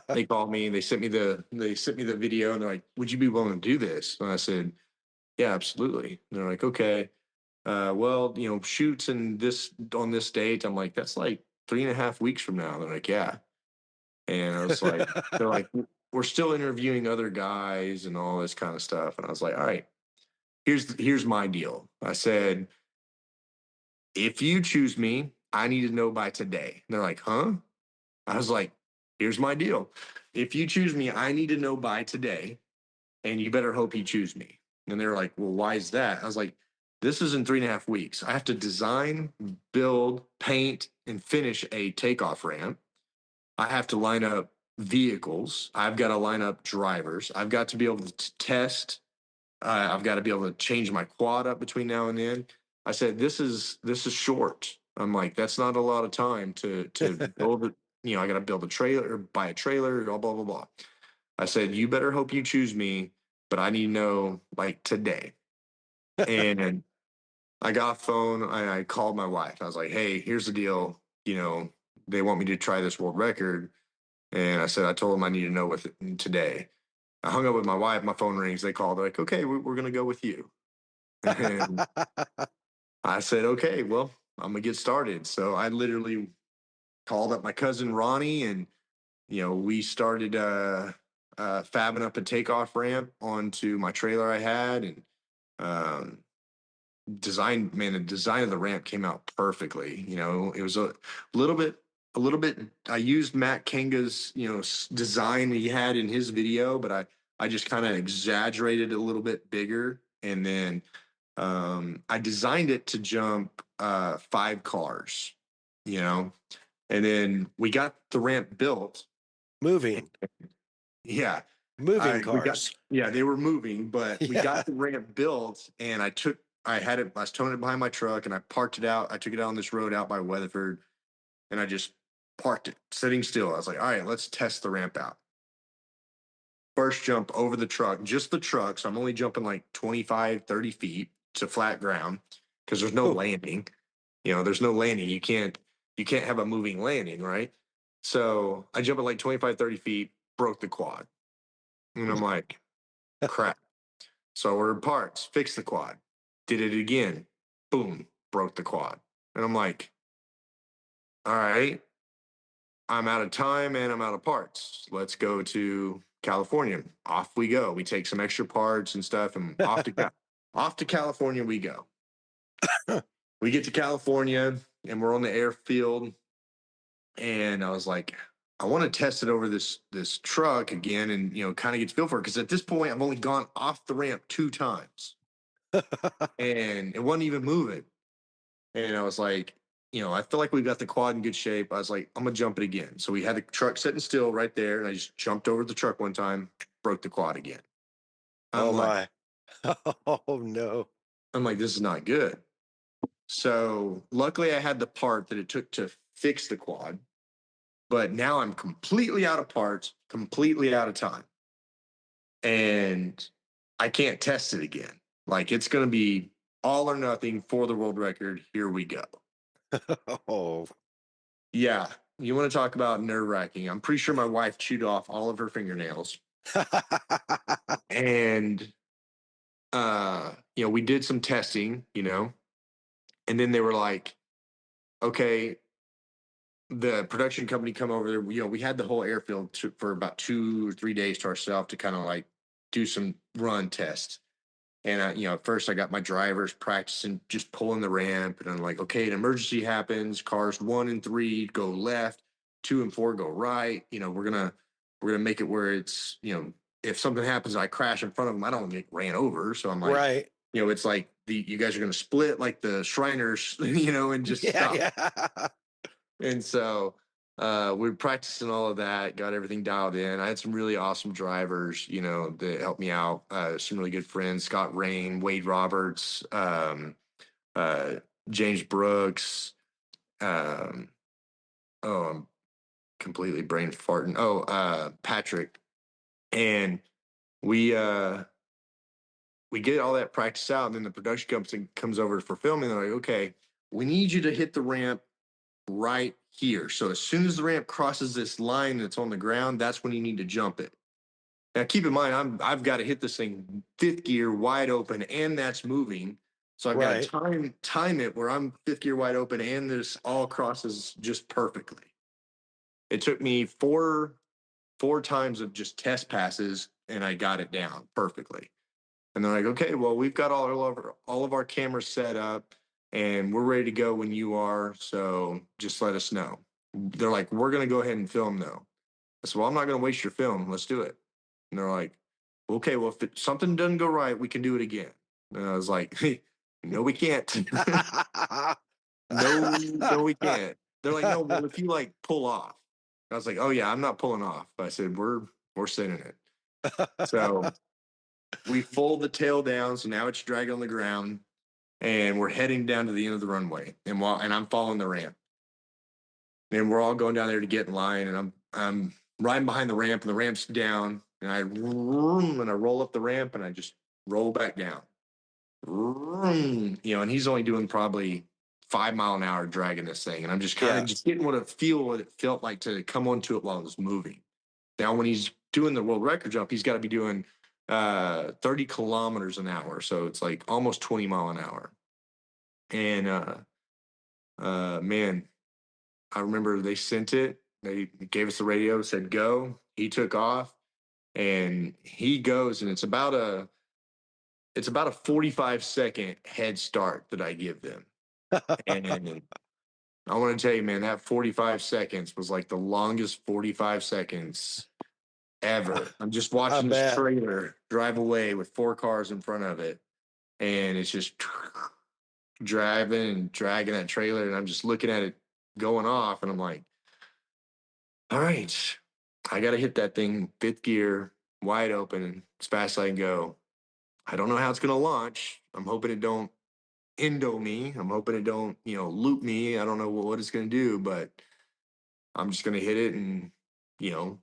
They called me. They sent me the video, and they're like, "Would you be willing to do this?" And I said, "Yeah, absolutely." And they're like, "Okay, well, shoots and this on this date." I'm like, "That's like 3.5 weeks from now." They're like, "Yeah." And I was like, they're like, "We're still interviewing other guys and all this kind of stuff." And I was like, "All right, here's my deal." I said, "If you choose me, I need to know by today." And they're like, "Huh?" I was like, "Here's my deal. If you choose me, I need to know by today, and you better hope you choose me." And they were like, "Well, why is that?" I was like, "This is in 3.5 weeks. I have to design, build, paint, and finish a takeoff ramp. I have to line up vehicles. I've got to line up drivers. I've got to be able to test. I've got to be able to change my quad up between now and then." I said, "This is short." I'm like, "That's not a lot of time to build it. I got to build a trailer, buy a trailer, blah blah blah blah." I said, "You better hope you choose me, but I need to know like today." And I got a phone. I called my wife. I was like, "Hey, here's the deal. They want me to try this world record." And I said, I told them I need to know with it today. I hung up with my wife. My phone rings. They call. They're like, "Okay, we're going to go with you." And I said, "Okay, well, I'm going to get started." So I literally called up my cousin Ronnie, and we started fabbing up a takeoff ramp onto my trailer I had, and um, the design of the ramp came out perfectly. You know, it was little bit, a little bit. I used Matt Kenga's, design that he had in his video, but I just kind of exaggerated it a little bit bigger, and then I designed it to jump 5 cars. You know, and then we got the ramp built.
Moving,
Yeah,
moving
we got,
cars.
yeah, they were moving, but we
Yeah.
got the ramp built, and I was towing it behind my truck, and I parked it out. I took it out on this road out by Weatherford, and I just parked it, sitting still. I was like, all right, let's test the ramp out. First jump over the truck, just the truck. So I'm only jumping like 25, 30 feet to flat ground because there's no
Oh.
landing. You know, there's no landing. You can't have a moving landing, right? So I jump at like 25, 30 feet, broke the quad. And I'm like, crap. So I ordered parts, fixed the quad, did it again, boom, broke the quad. And I'm like, all right, I'm out of time and I'm out of parts. Let's go to California. Off we go. We take some extra parts and stuff, and off to California we go. We get to California and we're on the airfield, and I was like, I want to test it over this truck again, and kind of get to feel for it, because at this point I've only gone off the ramp 2 times and it wasn't even moving. And I was like, I feel like we've got the quad in good shape. I was like, I'm gonna jump it again. So we had the truck sitting still right there, and I just jumped over the truck one time, broke the quad again. I'm
Oh
like,
my. Oh no.
this is not good. So luckily I had the part that it took to fix the quad, but now I'm completely out of parts, completely out of time. And I can't test it again. Like, it's gonna be all or nothing for the world record. Here we go.
Oh.
Yeah. You want to talk about nerve wracking? I'm pretty sure my wife chewed off all of her fingernails. And we did some testing, and then they were like, okay, the production company come over there. We had the whole airfield for about 2 or 3 days to ourselves to kind of like do some run tests. And at first I got my drivers practicing just pulling the ramp, and I'm like, okay, an emergency happens. Cars 1 and 3 go left, 2 and 4 go right. We're gonna make it where it's, if something happens, I crash in front of them, I don't get ran over. So I'm like,
Right.
it's like you guys are gonna split like the Shriners, and just
Yeah,
stop.
yeah.
And so we were practicing all of that, got everything dialed in. I had some really awesome drivers, that helped me out. Some really good friends, Scott Rain, Wade Roberts, uh, James Brooks. Um, oh, I'm completely brain farting. Oh, Patrick. And we get all that practice out, and then the production company comes over for filming. They're like, okay, we need you to hit the ramp right here. So as soon as the ramp crosses this line that's on the ground, that's when you need to jump it. Now, keep in mind, I've got to hit this thing 5th gear wide open, and that's moving. So I've got
Right.
to time it where I'm 5th gear wide open, and this all crosses just perfectly. It took me four times of just test passes, and I got it down perfectly. And they're like, okay, well, we've got all of our cameras set up, and we're ready to go when you are. So just let us know. They're like, we're going to go ahead and film though. I said, well, I'm not going to waste your film. Let's do it. And they're like, okay, well, if something doesn't go right, we can do it again. And I was like, hey, no, we can't. No, we can't. They're like, no, well, if you like pull off. I was like, oh yeah, I'm not pulling off. I said, we're sending it. So we fold the tail down, so now it's dragging on the ground, and we're heading down to the end of the runway. And I'm following the ramp, and we're all going down there to get in line. And I'm riding behind the ramp, and the ramp's down, and I roll up the ramp, and I just roll back down. And he's only doing probably 5-mile-an-hour dragging this thing, and I'm just kind of just getting what it felt like to come onto it while it was moving. Now, when he's doing the world record jump, he's got to be doing 30 kilometers an hour. So it's like almost 20 mile an hour. And man, I remember they sent it. They gave us the radio, said go. He took off. and he goes, and it's about a 45-second head start that I give them. And I want to tell you, man, that 45 seconds was like the longest 45 seconds ever. I'm just
I
watching this
bet.
trailer drive away with 4 cars in front of it, and it's just driving and dragging that trailer, and I'm just looking at it going off, and I'm like, all right, I got to hit that thing 5th gear, wide open, as fast as I can go. I don't know how it's going to launch. I'm hoping it don't endo me. I'm hoping it don't, loop me. I don't know what it's going to do, but I'm just going to hit it. And, you know,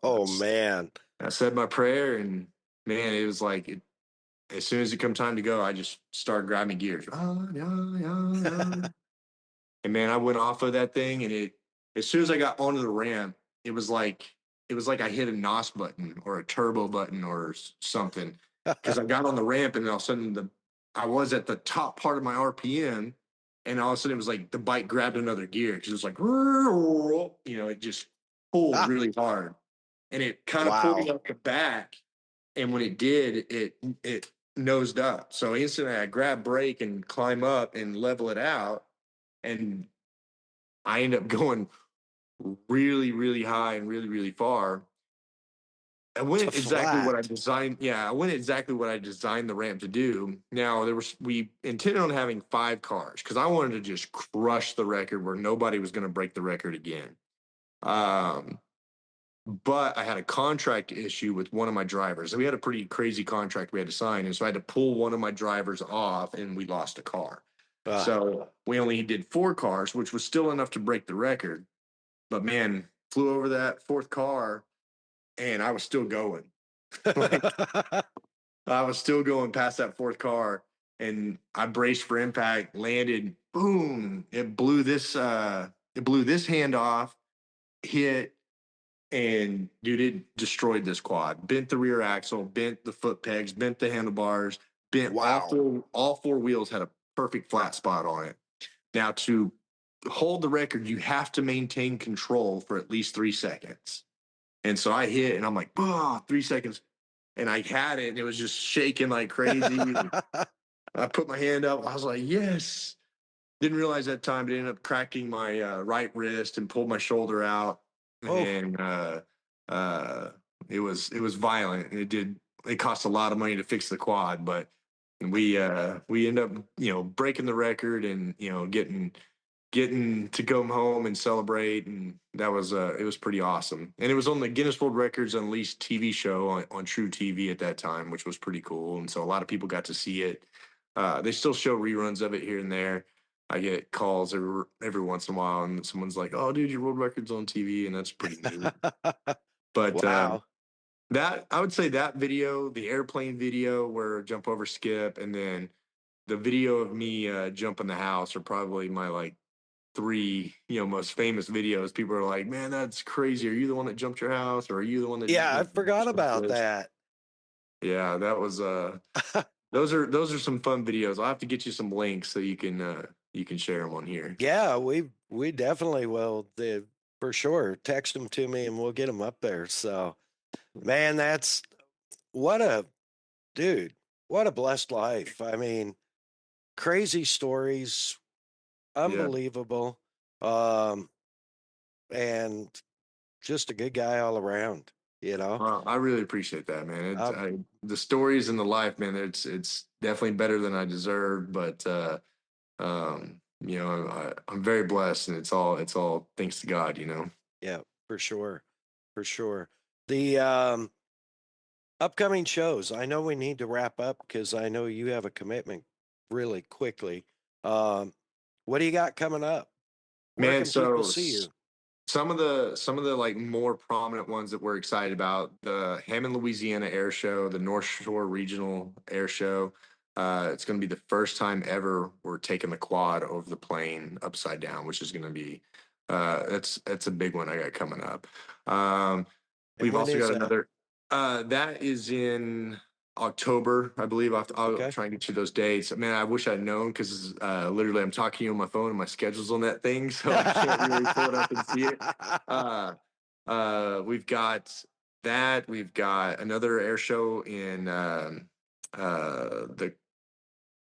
Oh man.
I said my prayer, and man, it was like, as soon as it come time to go, I just started grabbing gears. Ah, yeah, yeah, yeah. And man, I went off of that thing, and as soon as I got onto the ramp, it was like I hit a NOS button or a turbo button or something, because I got on the ramp, and all of a sudden I was at the top part of my RPM, and all of a sudden it was like the bike grabbed another gear, because it was like, it just pulled really hard, and it kind of pulled me
Wow.
up the back, and when it did, it nosed up. So instantly I grab brake and climb up and level it out, and I end up going really, really high and really, really far. I
To
went exactly what I
flat.
designed. Yeah, I went exactly what I designed the ramp to do. Now we intended on having 5 cars, because I wanted to just crush the record where nobody was going to break the record again. But I had a contract issue with one of my drivers. So we had a pretty crazy contract we had to sign, and so I had to pull one of my drivers off, and we lost a car.
Ah.
So we only did 4 cars, which was still enough to break the record. But man, flew over that 4th car, and I was still going. Like, I was still going past that 4th car, and I braced for impact, landed, boom! It blew this hand off, hit, and dude, it destroyed this quad. Bent the rear axle, bent the foot pegs, bent the handlebars, bent
Wow.
all 4 wheels had a perfect flat spot on it. Now, to hold the record, you have to maintain control for at least 3 seconds. And so I hit, and I'm like, 3 seconds. And I had it, and it was just shaking like crazy. I put my hand up. I was like, yes. Didn't realize that time, but it ended up cracking my right wrist and pulled my shoulder out.
Oh.
And it was violent. It cost a lot of money to fix the quad, but we end up, breaking the record, and, getting to come home and celebrate, and that was it was pretty awesome. And it was on the Guinness World Records Unleashed TV show on True TV at that time, which was pretty cool. And so a lot of people got to see it. They still show reruns of it here and there. I get calls every once in a while, and someone's like, "Oh, dude, your world record's on TV," and that's pretty neat. But
Wow.
that I would say that video, the airplane video where jump over skip, and then the video of me jumping the house are probably my like 3 most famous videos. People are like, man, that's crazy. Are you the one that jumped your house, or are you the one that
Yeah, I forgot
jumped
about
this?
that.
Yeah, that was those are some fun videos. I'll have to get you some links so you can share them on here.
Yeah, we definitely will. For sure. Text them to me, and we'll get them up there. So, man, that's what a dude. What a blessed life. I mean, crazy stories,
Yeah.
unbelievable, um, and just a good guy all around. You know.
Well, I really appreciate that, man.
Um,
The stories in the life, man. It's definitely better than I deserve, but I'm very blessed, and it's all thanks to God, you know.
yeah, for sure, for sure. The upcoming shows. I know we need to wrap up because I know you have a commitment really quickly. Um, what do you got coming up? Where
Man,
can people
so
see you?
some of the like more prominent ones that we're excited about: the Hammond, Louisiana Air Show, the North Shore Regional Air Show. It's going to be the first time ever we're taking the quad over the plane upside down, which is going to be that's a big one I got coming up.
And
We've
when
also
is
got
that?
another that is in October, I believe. I'll
Okay.
try and get you those dates. Man, I wish I'd known, because literally I'm talking to you on my phone, and my schedule's on that thing, so I can't really pull it up and see it. We've got that. We've got another air show in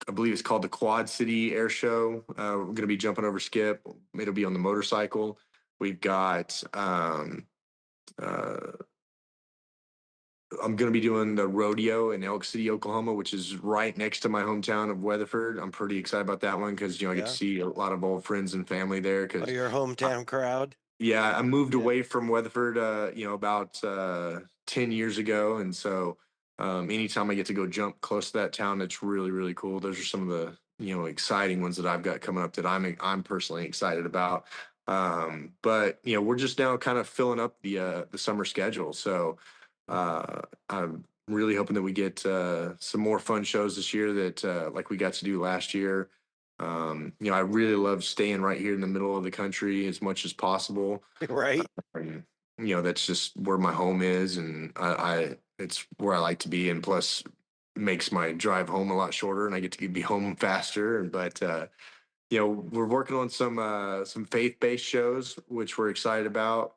I believe it's called the Quad City Air Show. We're going to be jumping over Skip. It'll be on the motorcycle. We've got uh, I'm going to be doing the rodeo in Elk City, Oklahoma, which is right next to my hometown of Weatherford. I'm pretty excited about that one because I get to
Yeah.
see a lot of old friends and family there.
Oh,
Because
your hometown crowd.
yeah, I moved
Yeah.
away from Weatherford, about 10 years ago, and so anytime I get to go jump close to that town, it's really really cool. Those are some of the exciting ones that I've got coming up that I'm personally excited about. But we're just now kind of filling up the summer schedule, so I'm really hoping that we get some more fun shows this year that like we got to do last year. I really love staying right here in the middle of the country as much as possible.
Right.
And, that's just where my home is, and I it's where I like to be. And plus, makes my drive home a lot shorter, and I get to be home faster. But we're working on some faith-based shows, which we're excited about.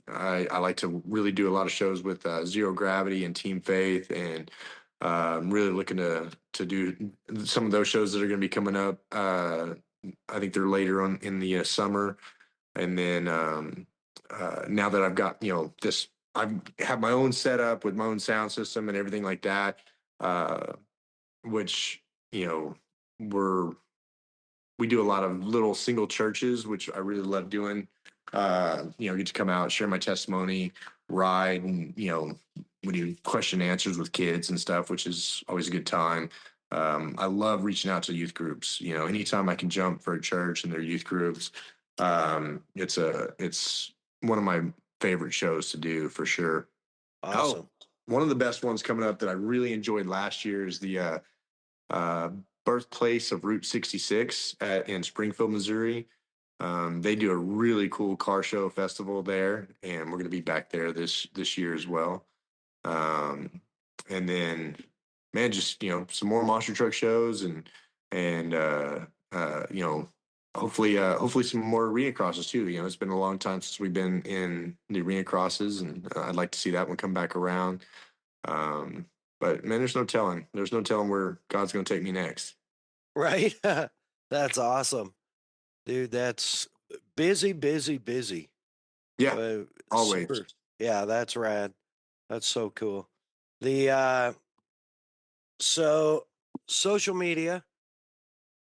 I like to really do a lot of shows with Zero Gravity and Team Faith, and I'm really looking to do some of those shows that are going to be coming up. I think they're later on in the summer, and then now that I've got this, I have my own setup with my own sound system and everything like that, which we're we do a lot of little single churches, which I really love doing. Get to come out, share my testimony, ride, and we do question and answers with kids and stuff, which is always a good time. I love reaching out to youth groups. Anytime I can jump for a church and their youth groups, it's one of my favorite shows to do for sure.
Awesome.
Oh, one of the best ones coming up that I really enjoyed last year is the uh, birthplace of Route 66 in Springfield, Missouri. They do a really cool car show festival there, and we're going to be back there this year as well. And then, man, just some more monster truck shows, and hopefully some more arena crosses too. It's been a long time since we've been in the arena crosses, and I'd like to see that one come back around. Um, but man, there's no telling. There's no telling where God's going to take me next.
Right. That's awesome, dude. That's busy, busy, busy.
Yeah, always.
Super. Yeah, that's rad. That's so cool. The so social media,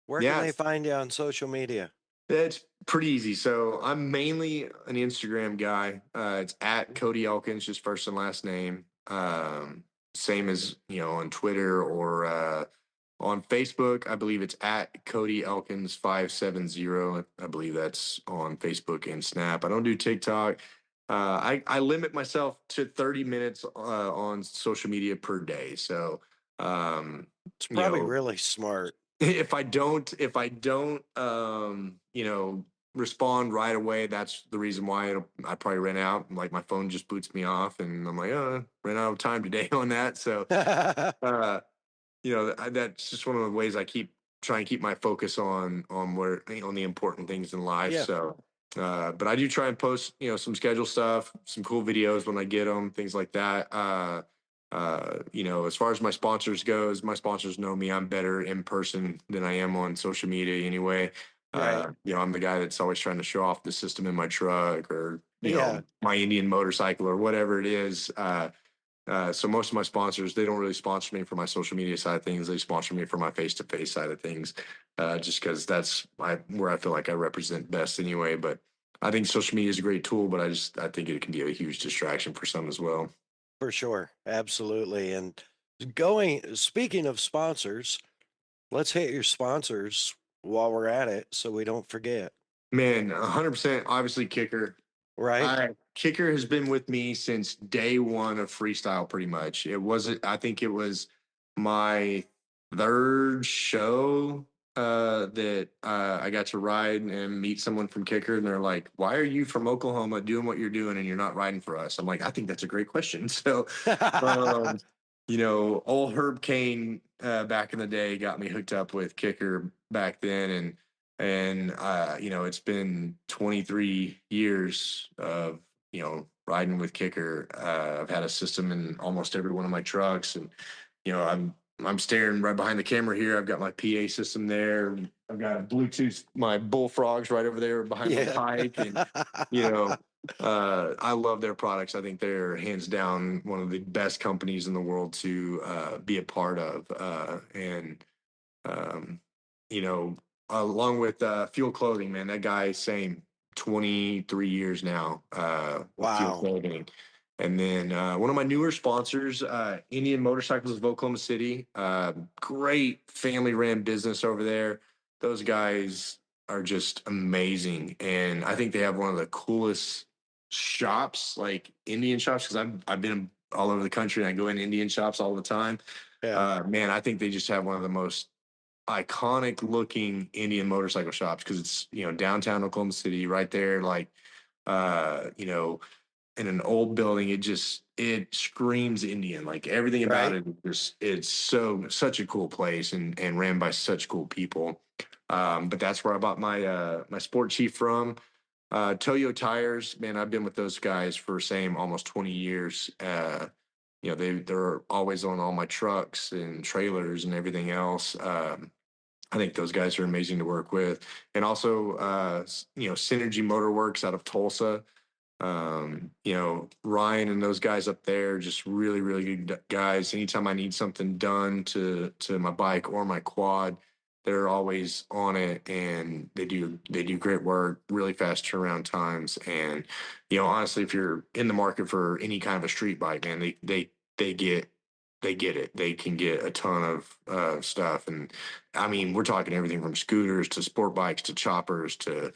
where can
Yeah,
they find you on social media?
it's pretty easy. So I'm mainly an Instagram guy. It's at Cody Elkins, just first and last name. Same as on Twitter or on Facebook. I believe it's at Cody Elkins 570. I believe that's on Facebook and Snap. I don't do TikTok. I limit myself to 30 minutes on social media per day. So
It's probably really smart.
if I don't respond right away, that's the reason why I probably ran out. Like my phone just boots me off, and I'm like, ran out of time today on that. So that's just one of the ways I try and keep my focus on where on the important things in life.
Yeah.
So but I do try and post some schedule stuff, some cool videos when I get them, things like that. As far as my sponsors goes, my sponsors know me. I'm better in person than I am on social media anyway.
Right.
I'm the guy that's always trying to show off the system in my truck or
Yeah.
my Indian motorcycle or whatever it is. So most of my sponsors, they don't really sponsor me for my social media side of things. They sponsor me for my face-to-face side of things, just because that's where I feel like I represent best anyway. But I think social media is a great tool, but I think it can be a huge distraction for some as well.
For sure. Absolutely. And speaking of sponsors, let's hit your sponsors while we're at it so we don't forget.
Man, 100%. Obviously, Kicker.
Right?
Kicker has been with me since day one of freestyle, pretty much. I think it was my third show that I got to ride and meet someone from Kicker, and they're like, "Why are you from Oklahoma doing what you're doing and you're not riding for us?" I'm like, "I think that's a great question." So, um, old Herb Kane back in the day got me hooked up with Kicker back then, and it's been 23 years of riding with Kicker. I've had a system in almost every one of my trucks, and I'm staring right behind the camera here. I've got my PA system there. I've got a Bluetooth, my Bullfrogs right over there behind my bike, and I love their products. I think they're hands down one of the best companies in the world to be a part of. And you know, along with Fuel Clothing, man, that guy, same 23 years now with Fuel
Wow.
Clothing. And then one of my newer sponsors, Indian Motorcycles of Oklahoma City. Great family ran business over there. Those guys are just amazing. And I think they have one of the coolest shops, like Indian shops, because I've been all over the country and I go in Indian shops all the time.
Yeah.
Man, I think they just have one of the most iconic looking Indian motorcycle shops because it's downtown Oklahoma City, right there, like in an old building. It screams Indian. Like everything about
Right.
it, it's such a cool place and ran by such cool people. But that's where I bought my Sport Chief from. Toyo Tires, man, I've been with those guys for almost 20 years. They're always on all my trucks and trailers and everything else. I think those guys are amazing to work with. And also, Synergy Motorworks out of Tulsa. Ryan and those guys up there, just really, really good guys. Anytime I need something done to my bike or my quad, they're always on it, and they do great work, really fast turnaround times. And honestly, if you're in the market for any kind of a street bike, man, they get it. They can get a ton of stuff. And I mean, we're talking everything from scooters to sport bikes to choppers to,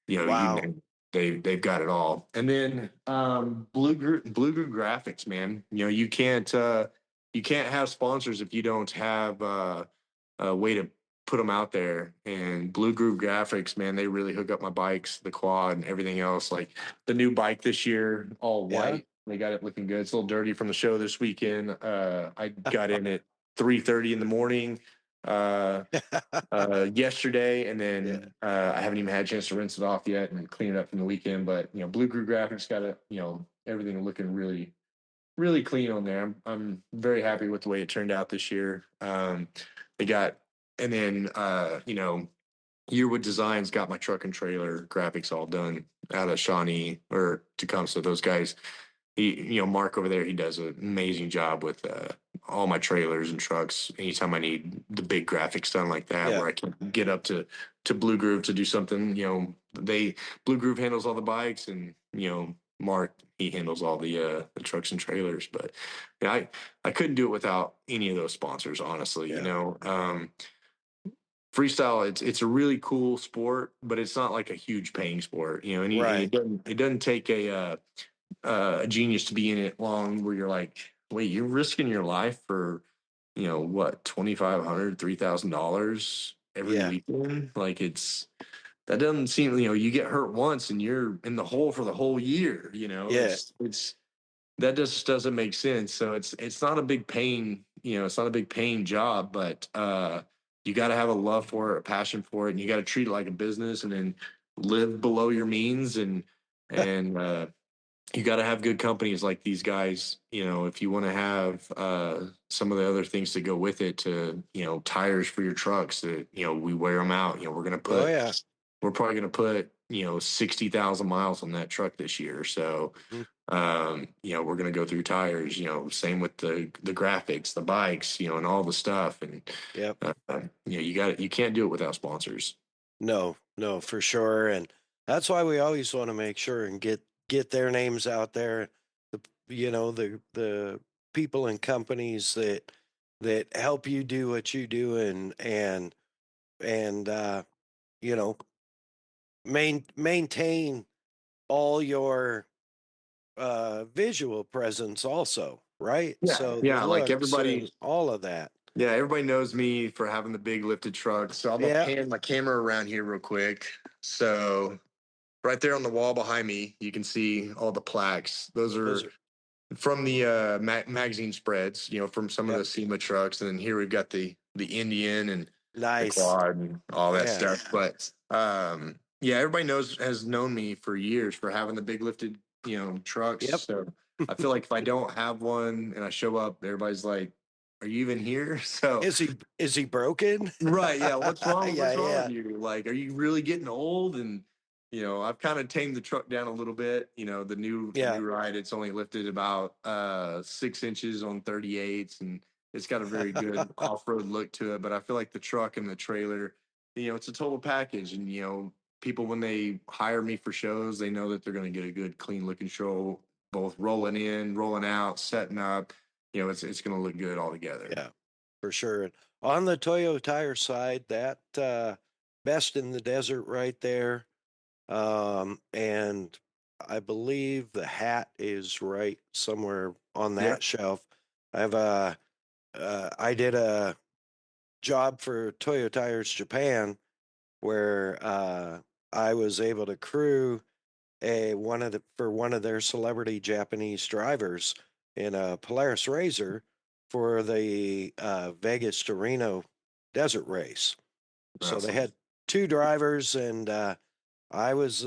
you
Wow.
name it. They've got it all. And then Blue Groove Graphics, man. You can't have sponsors if you don't have a way to put them out there. And Blue Groove Graphics, man, they really hook up my bikes, the quad, and everything else. Like the new bike this year, all
Yeah.
white. They got it looking good. It's a little dirty from the show this weekend. I got in at 3:30 in the morning yesterday, and then I haven't even had a chance to rinse it off yet and clean it up from the weekend. But Blue Crew Graphics got it. Everything looking really, really clean on there. I'm very happy with the way it turned out this year. They got, and then Yearwood Designs got my truck and trailer graphics all done out of Shawnee or Tecumseh. Those guys, Mark over there, he does an amazing job with all my trailers and trucks. Anytime I need the big graphics done like that,
Yeah.
where I can get up to Blue Groove to do something, Blue Groove handles all the bikes, and Mark, he handles all the trucks and trailers. But I couldn't do it without any of those sponsors, honestly. Freestyle, it's a really cool sport, but it's not like a huge paying sport, and
Right.
it doesn't take a genius to be in it long, where you're like, wait, you're risking your life for what, $2,500, $3,000 every
Yeah.
weekend. Like, that doesn't seem, you get hurt once and you're in the hole for the whole year.
Yeah.
It's that just doesn't make sense. So it's not a big pain, it's not a big paying job, but you got to have a love for it, a passion for it, and you got to treat it like a business, and then live below your means, and you got to have good companies like these guys. If you want to have some of the other things to go with it, to tires for your trucks that we wear them out.
Oh yeah.
We're probably gonna put 60,000 miles on that truck this year. So
Mhm.
we're gonna go through tires. Same with the graphics, the bikes, and all the stuff. And
Yep.
you can't do it without sponsors.
No, no, for sure. And that's why we always want to make sure and get their names out there. The people and companies that help you do what you do, and you know maintain all your visual presence also, right?
Yeah,
So the
yeah. Like
looks
everybody,
and all of that.
yeah, everybody knows me for having the big lifted truck. So I'm gonna
Yeah.
pan my camera around here real quick. So right there on the wall behind me, you can see all the plaques. Those
Those
are
are,
from the magazine spreads, from some of
yep.
the SEMA trucks. And then here we've got the Indian and the
Nice.
quad and all that
Yeah.
stuff. But yeah, everybody has known me for years for having the big lifted trucks.
Yep.
So I feel like if I don't have one and I show up, everybody's like, "Are you even here?" So
Is he broken?
right, yeah. What's wrong?
Yeah,
What's wrong
yeah.
with you? Like, are you really getting old? And I've kind of tamed the truck down a little bit. The new
Yeah.
ride, it's only lifted about 6 inches on 38s, and it's got a very good off-road look to it. But I feel like the truck and the trailer, it's a total package. And people, when they hire me for shows, they know that they're going to get a good, clean looking show, both rolling in, rolling out, setting up. It's going to look good all together.
Yeah, for sure. And on the Toyo Tire side, that best in the desert right there. And I believe the hat is right somewhere on that
Yep.
shelf. I did a job for Toyo Tires Japan where I was able to crew one of their celebrity Japanese drivers in a Polaris Razor for the Vegas to Reno desert race. So they
Awesome.
had two drivers, and I was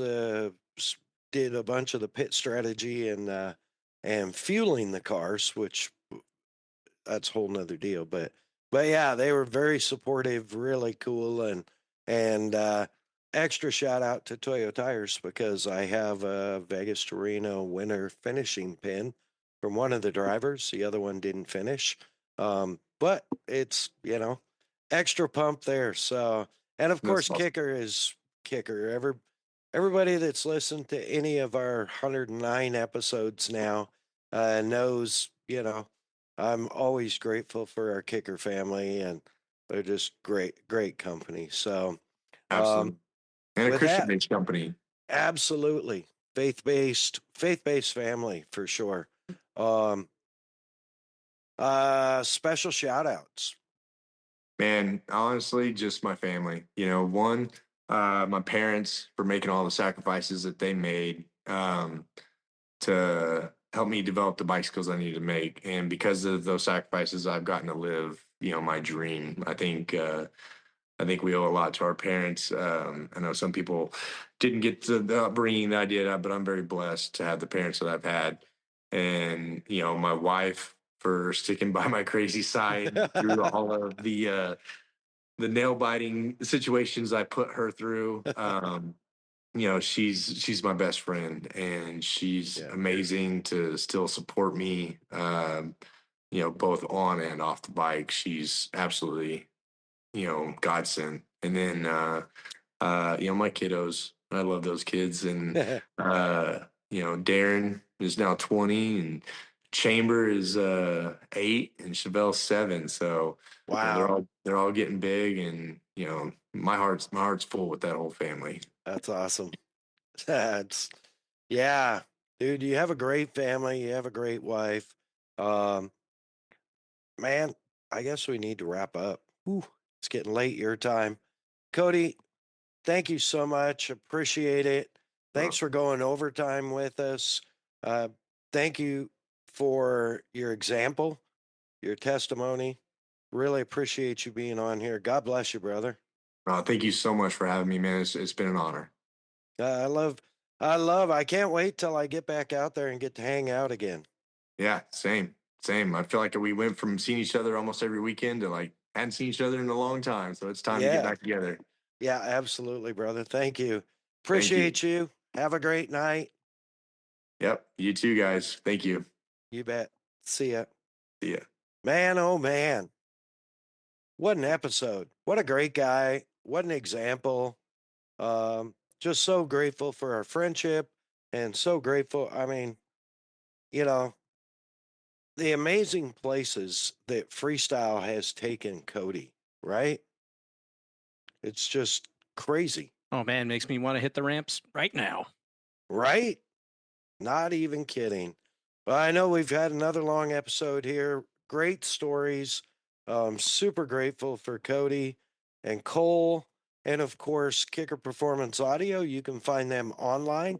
did a bunch of the pit strategy and fueling the cars, which that's a whole nother deal. But yeah, they were very supportive, really cool, and extra shout out to Toyo Tires because I have a Vegas to Reno winter finishing pin from one of the drivers. The other one didn't finish, but it's extra pump there. So, and of
That's
course,
awesome.
kicker is kicker. Everybody that's listened to any of our 109 episodes now knows, I'm always grateful for our kicker family, and they're just great company. So,
Absolutely. And a
with that,
Christian-based company.
absolutely faith-based family for sure. Um, special shout outs.
Man, honestly, just my family. One, my parents for making all the sacrifices that they made to help me develop the bike skills I need to make. And because of those sacrifices, I've gotten to live, my dream. I think we owe a lot to our parents. I know some people didn't get to the upbringing that I did, but I'm very blessed to have the parents that I've had. And, my wife for sticking by my crazy side through all of the nail biting situations I put her through. She's my best friend, and she's
Yeah.
amazing to still support me. Both on and off the bike. She's absolutely, godsend. And then my kiddos, I love those kids. And Darren is now 20, and Chamber is 8, and Chevelle's 7. So they're
Wow,
all getting big, and my heart's full with that whole family.
that's awesome. That's yeah, dude. You have a great family. You have a great wife. Um, man, I guess we need to wrap up. Whew, it's getting late your time. Cody, thank you so much. Appreciate it. Thanks for going overtime with us. Uh, thank you for your example, your testimony. Really appreciate you being on here. God bless you, brother.
Thank you so much for having me, man. It's been an honor.
Uh, I love, I can't wait till I get back out there and get to hang out again.
Yeah, same. I feel like we went from seeing each other almost every weekend to like hadn't seen each other in a long time. So it's time to get
Yeah.
back together.
Yeah, absolutely, brother. Thank you.
Thank you.
Appreciate you. Have a great night.
Yep. You too, guys. Thank you.
You bet. See ya.
See ya.
Man, oh man. What an episode. What a great guy. What an example. Just so grateful for our friendship and so grateful. I mean, you know, the amazing places that freestyle has taken Cody, right? It's just crazy,
Oh man, makes me want to hit the ramps right now.
right? Not even kidding. Well, I know we've had another long episode here. Great stories. Super grateful for Cody and Cole. And of course, Kicker Performance Audio. You can find them online,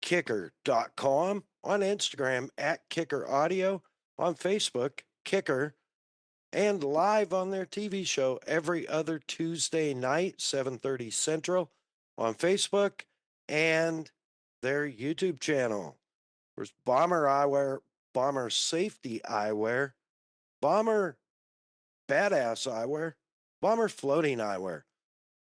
kicker.com, on Instagram at Kicker Audio, on Facebook, Kicker, and live on their TV show every other Tuesday night, 7:30 Central, on Facebook and their YouTube channel. There's Bomber Eyewear, Bomber Safety Eyewear, Bomber Badass Eyewear, Bomber Floating Eyewear.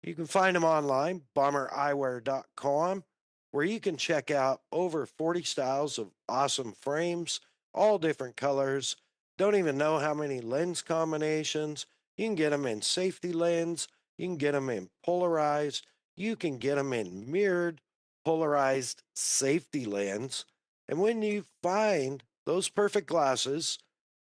You can find them online, bombereyewear.com, where you can check out over 40 styles of awesome frames, all different colors. Don't even know how many lens combinations. You can get them in safety lens, you can get them in polarized, you can get them in mirrored polarized safety lens. And when you find those perfect glasses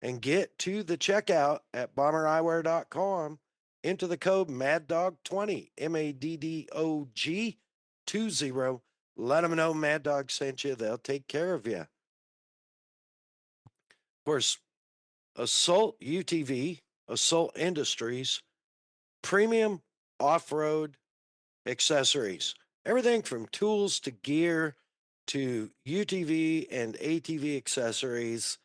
and get to the checkout at bombereyewear.com, enter the code MAddOG20, MAddOG 20. Let them know Mad Dog sent you. They'll take care of you. Of course, Assault UTV, Assault Industries, premium off-road accessories. Everything from tools to gear to UTV and ATV accessories.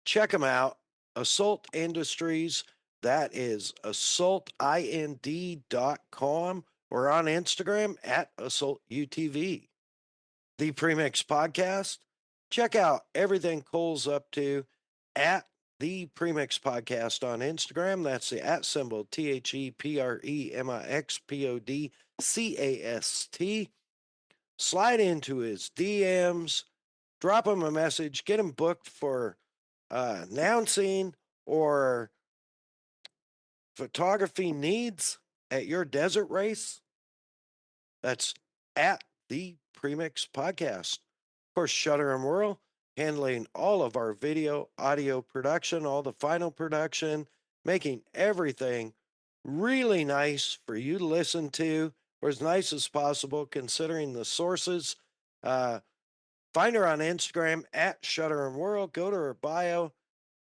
Check them out. Assault Industries. That is assaultind.com or on Instagram at AssaultUTV. The Premix Podcast. Check out everything Cole's up to at the Premix Podcast on Instagram. That's the at symbol ThePremixPodcast. Slide into his DMs, drop him a message, get him booked for announcing or photography needs at your desert race. That's at the Premix Podcast. Of course, Shutter and Whirl, handling all of our video, audio production, all the final production, making everything really nice for you to listen to, or as nice as possible, considering the sources. Find her on Instagram at Shutter and Whirl. Go to her bio.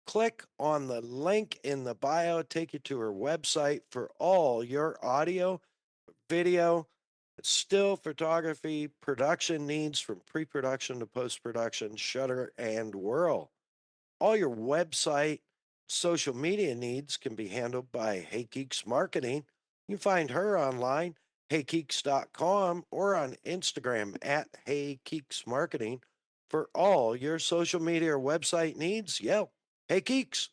Click on the link in the bio, take you to her website for all your audio, video, still photography, production needs from pre-production to post-production, Shutter and Whirl. All your website, social media needs can be handled by Hey Geeks Marketing. You can find her online, heygeeks.com, or on Instagram at Hey Geeks Marketing for all your social media or website needs. Yeah, Hey Geeks,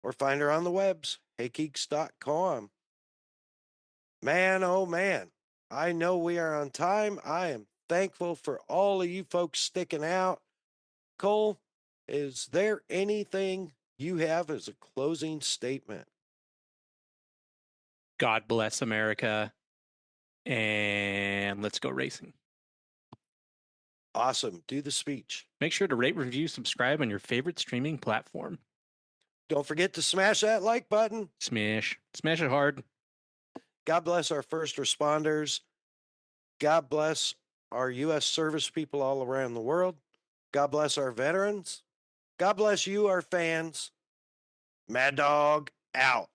or find her on the webs, heygeeks.com. Man, oh man, I know we are on time. I am thankful for all of you folks sticking out. Cole, is there anything you have as a closing statement?
God bless America, and let's go racing.
Awesome. Do the speech.
Make sure to rate, review, subscribe on your favorite streaming platform.
Don't forget to smash that like button.
Smash it hard.
God bless our first responders. God bless our U.S. service people all around the world. God bless our veterans. God bless you, our fans. Mad Dog out.